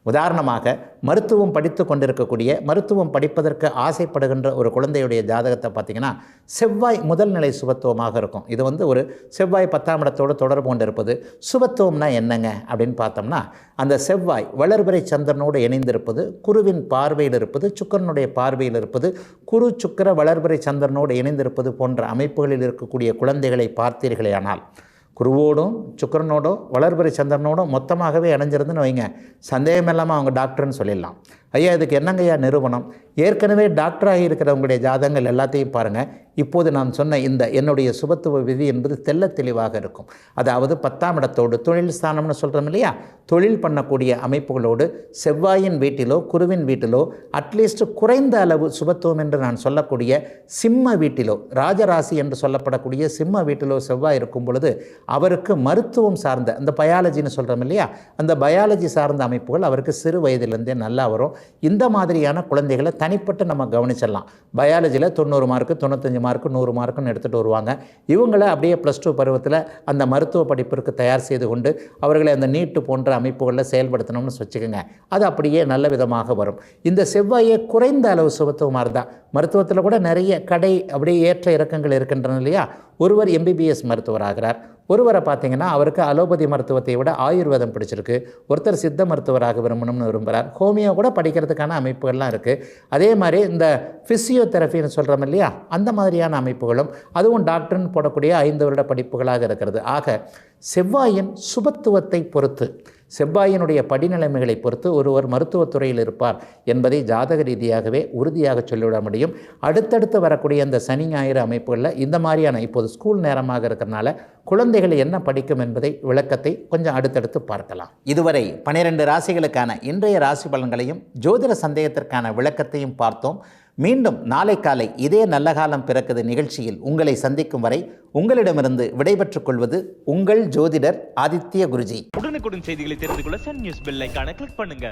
உதாரணமாக மருத்துவம் படித்து கொண்டிருக்கக்கூடிய, மருத்துவம் படிப்பதற்கு ஆசைப்படுகின்ற ஒரு குழந்தையுடைய ஜாதகத்தை பார்த்திங்கன்னா செவ்வாய் முதல் நிலை சுபத்துவமாக இருக்கும். இது ஒரு செவ்வாய் 10ஆம் இடத்தோடு தொடர்பு கொண்டு இருப்பது. சுபத்துவம்னா என்னங்க அப்படின்னு பார்த்தோம்னா அந்த செவ்வாய் வளர்பிறை சந்திரனோடு இணைந்திருப்பது, குருவின் பார்வையில் இருப்பது, சுக்கிரனுடைய பார்வையில் இருப்பது, குரு சுக்கிர வளர்பிறை சந்திரனோடு இணைந்திருப்பது போன்ற அமைப்புகளில் இருக்கக்கூடிய குழந்தைகளை பார்த்தீர்களேயானால் குருவோடும் சுக்கிரனோடும் வளர்பிறை சந்திரனோடும் மொத்தமாகவே இணைஞ்சிருந்துன்னு வைங்க, சந்தேகம் இல்லாமல் அவங்க டாக்டர்னு சொல்லிடலாம். ஐயா இதுக்கு என்னங்கய்யா நிறுவனம்? ஏற்கனவே டாக்டராகி இருக்கிறவங்களுடைய ஜாதகங்கள் எல்லாத்தையும் பாருங்கள். இப்போது நான் சொன்ன இந்த என்னுடைய சுபத்துவ விதி என்பது தெல்ல தெளிவாக இருக்கும். அதாவது 10ஆம் இடத்தோடு தொழில் ஸ்தானம்னு சொல்கிறோம் இல்லையா, தொழில் பண்ணக்கூடிய அமைப்புகளோடு செவ்வாயின் வீட்டிலோ குருவின் வீட்டிலோ அட்லீஸ்ட் குறைந்த அளவு சுபத்துவம் என்று நான் சொல்லக்கூடிய சிம்ம வீட்டிலோ, ராஜராசி என்று சொல்லப்படக்கூடிய சிம்ம வீட்டிலோ செவ்வாய் இருக்கும் பொழுது அவருக்கு மருத்துவம் சார்ந்த அந்த பயாலஜின்னு சொல்கிறோம் இல்லையா, அந்த பயாலஜி சார்ந்த அமைப்புகள் அவருக்கு சிறு வயதிலிருந்தே நல்லா வரும். இந்த மாதிரியான குழந்தைகளை தனிப்பட்டு நம்ம கவனிச்சிடலாம். பயாலஜியில் 90 மார்க்கு 95 மார்க்கு 100 மார்க்குன்னு எடுத்துகிட்டு வருவாங்க. இவங்களை அப்படியே +2 பருவத்தில் அந்த மருத்துவ படிப்பிற்கு தயார் செய்து கொண்டு அவர்களை அந்த நீட்டு போன்ற அமைப்புகளில் செயல்படுத்தணும்னு வச்சுக்கோங்க. அது அப்படியே நல்ல விதமாக வரும். இந்த செவ்வாயை குறைந்த அளவு சுபத்துவமாக இருந்தால், மருத்துவத்தில் கூட நிறைய கடை அப்படியே ஏற்ற இறக்கங்கள் இருக்கின்றன இல்லையா. ஒருவர் MBBS மருத்துவர் ஆகிறார், ஒருவரை பார்த்தீங்கன்னா அவருக்கு அலோபதி மருத்துவத்தை விட ஆயுர்வேதம் பிடிச்சிருக்கு, ஒருத்தர் சித்த மருத்துவராக விரும்பணும்னு விரும்புகிறார், ஹோமியோ கூட படிக்கிறதுக்கான அமைப்புகள்லாம் இருக்குது. அதே மாதிரி இந்த ஃபிசியோதெரபின்னு சொல்கிறோம் இல்லையா, அந்த மாதிரியான அமைப்புகளும் அதுவும் டாக்டர்னு போடக்கூடிய 5 வருட படிப்புகளாக இருக்கிறது. ஆக செவ்வாயின் சுபத்துவத்தை பொறுத்து செவ்வாயினுடைய படிநிலைமைகளை பொறுத்து ஒருவர் மருத்துவத்துறையில் இருப்பார் என்பதை ஜாதக ரீதியாகவே உறுதியாக சொல்லிவிட முடியும். அடுத்தடுத்து வரக்கூடிய இந்த சனி ஞாயிறு அமைப்புகளில் இந்த மாதிரியான இப்போது ஸ்கூல் நேரமாக இருக்கிறனால குழந்தைகள் என்ன படிக்கும் என்பதை விளக்கத்தை கொஞ்சம் அடுத்தடுத்து பார்க்கலாம். இதுவரை 12 ராசிகளுக்கான இன்றைய ராசி பலன்களையும் ஜோதிட சந்தேகத்திற்கான விளக்கத்தையும் பார்த்தோம். மீண்டும் நாளை காலை இதே நல்ல காலம் பிறக்குது நிகழ்ச்சியில் உங்களை சந்திக்கும் வரை உங்களிடமிருந்து விடைபெற்றுக் கொள்வது உங்கள் ஜோதிடர் ஆதித்ய குருஜி. உடனுக்குடன் செய்திகளை தெரிந்து கொள்ள சன் நியூஸ் பெல் ஐகானை கிளிக் பண்ணுங்க.